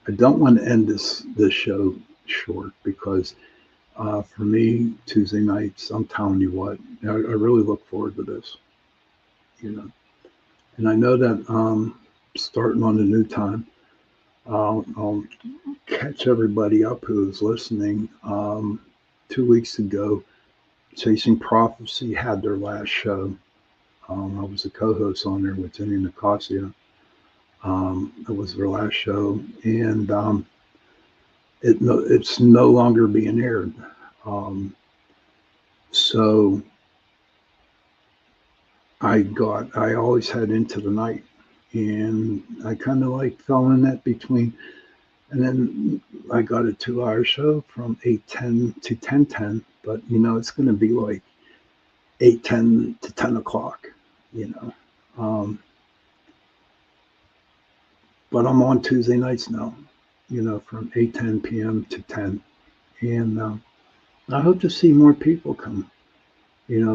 I don't want to end this show short because for me, Tuesday nights, I'm telling you what, I really look forward to this. You know, and I know that starting on the new time, I'll catch everybody up who is listening. 2 weeks ago, Chasing Prophecy had their last show. I was a co-host on there with Jenny Nicosia. It was their last show, and it's no longer being aired. Um, so I always had Into the Night, and I kind of like fell in that between. And then I got a 2 hour show from 8:10 to 10:10, but it's going to be like 8:10 to 10 o'clock, you know. Um, but I'm on Tuesday nights now, from 8:10 p.m. to 10, and I hope to see more people come,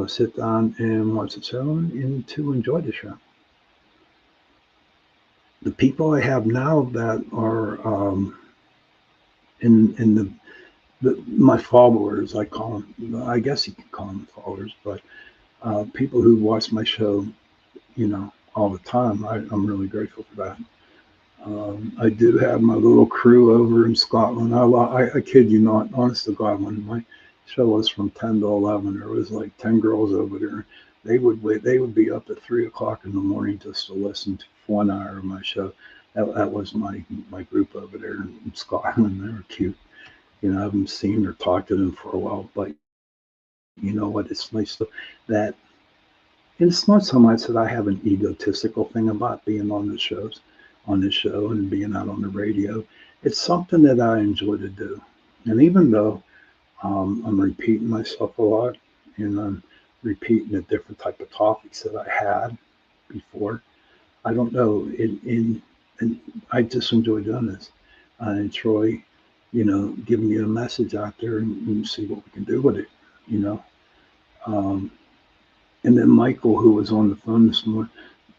sit down and watch the show and to enjoy the show. The people I have now that are in my followers, I call them. I guess you can call them followers, but people who watch my show, all the time. I'm really grateful for that. I do have my little crew over in Scotland. I kid you not, honest to God, when my show was from 10 to 11, there was like 10 girls over there. They would be up at 3 o'clock in the morning just to listen to 1 hour of my show. That was my group over there in Scotland. They were cute. I haven't seen or talked to them for a while, but you know what? It's nice that and it's not so much that I have an egotistical thing about being on this show and being out on the radio. It's something that I enjoy to do. And even though I'm repeating myself a lot and I'm repeating the different type of topics that I had before, I don't know. And I just enjoy doing this. I enjoy, giving you a message out there and see what we can do with it, you know. Um, and then Michael, who was on the phone this morning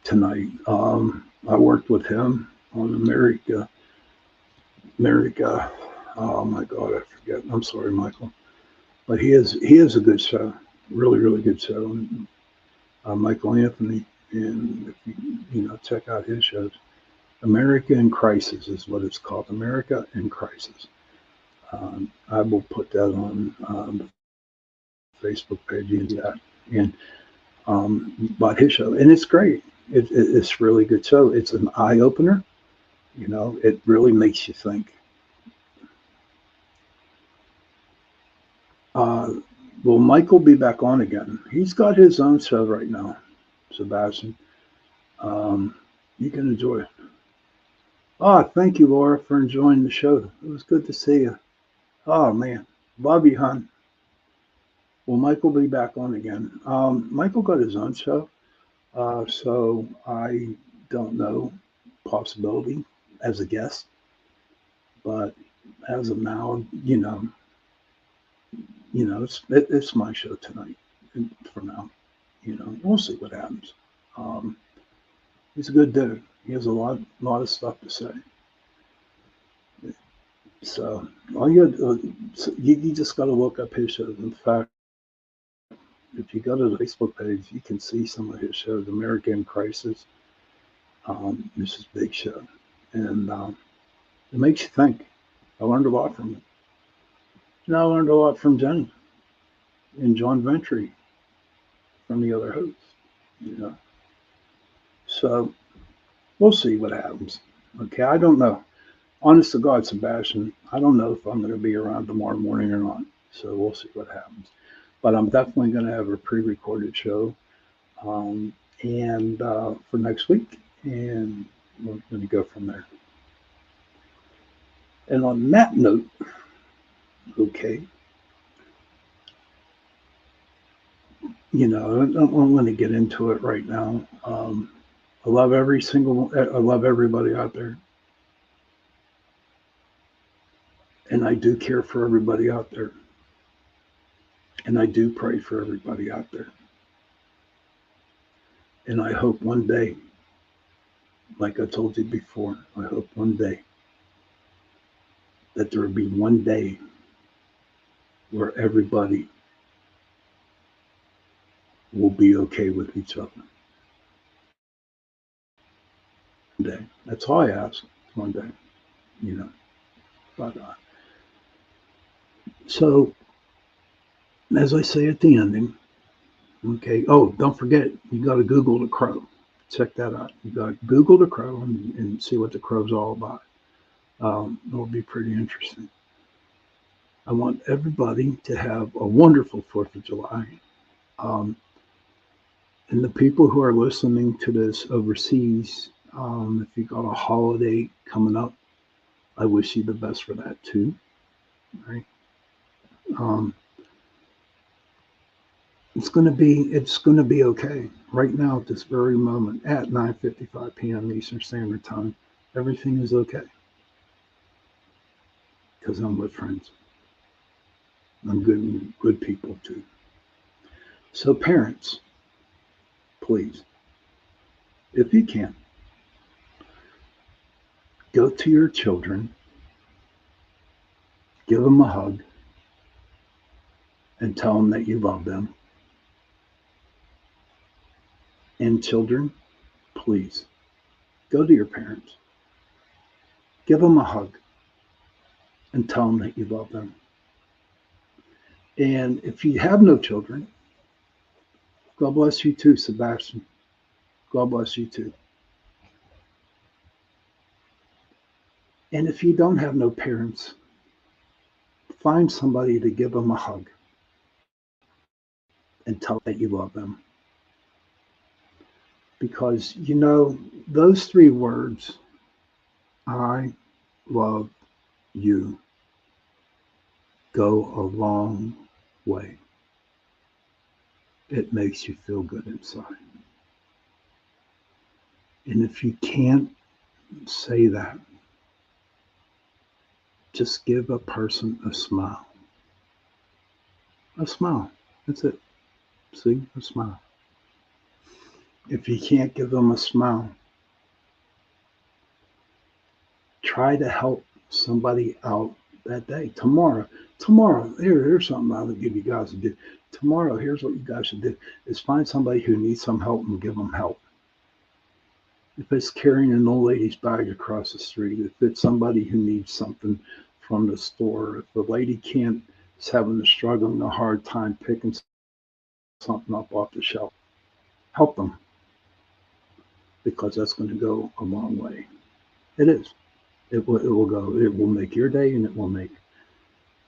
tonight, I worked with him on America. Oh my God, I forget. I'm sorry, Michael, but he is a good show, really really good show. And, Michael Anthony, and if check out his shows. America in Crisis is what it's called. America in Crisis. I will put that on the Facebook page and that. And about his show, and it's great. It's really good show. It's an eye opener. It really makes you think. Uh, will Michael be back on again? He's got his own show right now, Sebastian. Um, you can enjoy it. Oh, thank you, Laura, for enjoying the show. It was good to see you. Oh man, love you, hon. Will Michael be back on again? Michael got his own show, so I don't know. Possibility as a guest, but as of now, it's my show tonight. For now, we'll see what happens. Um, he's a good dude. He has a lot of stuff to say. So all you just got to look up his shows. In fact, if you go to the Facebook page, you can see some of his shows. American Crisis. This is big show, and it makes you think. I learned a lot from it. I learned a lot from Jenny and John Ventry from the other hosts. You know, so we'll see what happens. Okay, I don't know. Honest to God, Sebastian, I don't know if I'm going to be around tomorrow morning or not. So we'll see what happens. But I'm definitely going to have a pre-recorded show, and for next week, and we're going to go from there. And on that note, okay, I'm going to get into it right now. I love I love everybody out there, and I do care for everybody out there, and I do pray for everybody out there. And I hope one day like I told you before, I hope one day that there will be one day where everybody will be okay with each other. One day. That's all I ask. One day, you know. But so, as I say at the ending, okay. Oh, don't forget, you got to Google the crow. Check that out. You got to Google the crow and see what the crow's all about. It'll be pretty interesting. I want everybody to have a wonderful 4th of July. Um, and the people who are listening to this overseas, if you got a holiday coming up, I wish you the best for that too. Right? Um, it's going to be okay. Right now, at this very moment, at 9:55 p.m. Eastern Standard Time, everything is okay because I'm with friends. I'm good people too. So, parents, please, if you can, go to your children, give them a hug, and tell them that you love them. And children, please, go to your parents, give them a hug, and tell them that you love them. And if you have no children, God bless you too, Sebastian. God bless you too. And if you don't have no parents, find somebody to give them a hug and tell them that you love them. Because, those three words, I love you, go a long way. It makes you feel good inside. And if you can't say that, just give a person a smile. A smile. That's it. See? A smile. If you can't give them a smile, try to help somebody out that day. Tomorrow, here's something I'll give you guys to do. Tomorrow, here's what you guys should do: is find somebody who needs some help and give them help. If it's carrying an old lady's bag across the street, if it's somebody who needs something from the store, if the lady can't is having a struggle and a hard time picking something up off the shelf, help them because that's going to go a long way. It is. It will go. It will make your day and it will make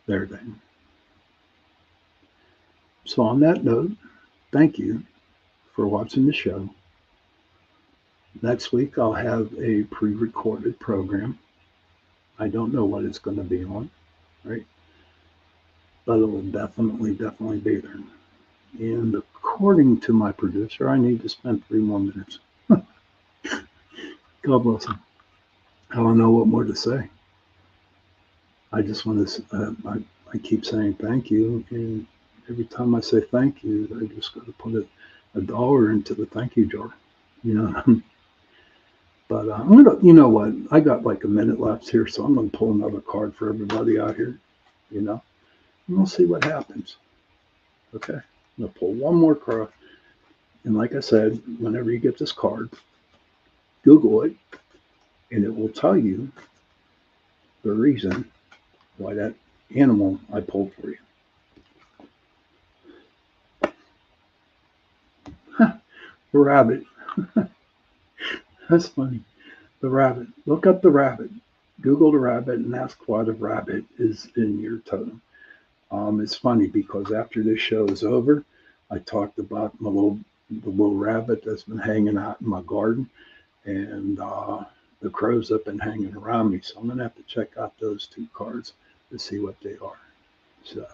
their day. So on that note, thank you for watching the show. Next week I'll have a pre-recorded program. I don't know what it's going to be on, right? But it will definitely be there. And according to my producer, I need to spend 3 more minutes. God bless him. I don't know what more to say. I just want to. I keep saying thank you, and every time I say thank you, I just got to put a dollar into the thank you jar. You know. But I'm gonna. You know what? I got like a minute left here, so I'm gonna pull another card for everybody out here. You know, and we'll see what happens. Okay. I'm gonna pull one more card, and like I said, whenever you get this card, Google it, and it will tell you the reason why that animal I pulled for you. The rabbit. That's funny. The rabbit. Look up the rabbit. Google the rabbit and ask why the rabbit is in your totem. It's funny because after this show is over, I talked about the little rabbit that's been hanging out in my garden, and the crows have been hanging around me. So I'm gonna have to check out those two cards to see what they are. So,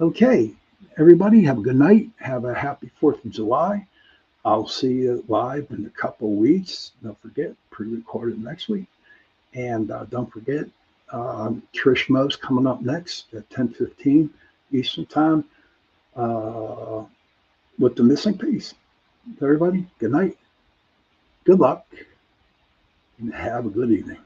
okay, everybody, have a good night. Have a happy 4th of July. I'll see you live in a couple of weeks. Don't forget, pre-recorded next week. And don't forget, Trish Mo's coming up next at 10:15 Eastern Time uh, with the missing piece. Everybody, good night. Good luck. and have a good evening.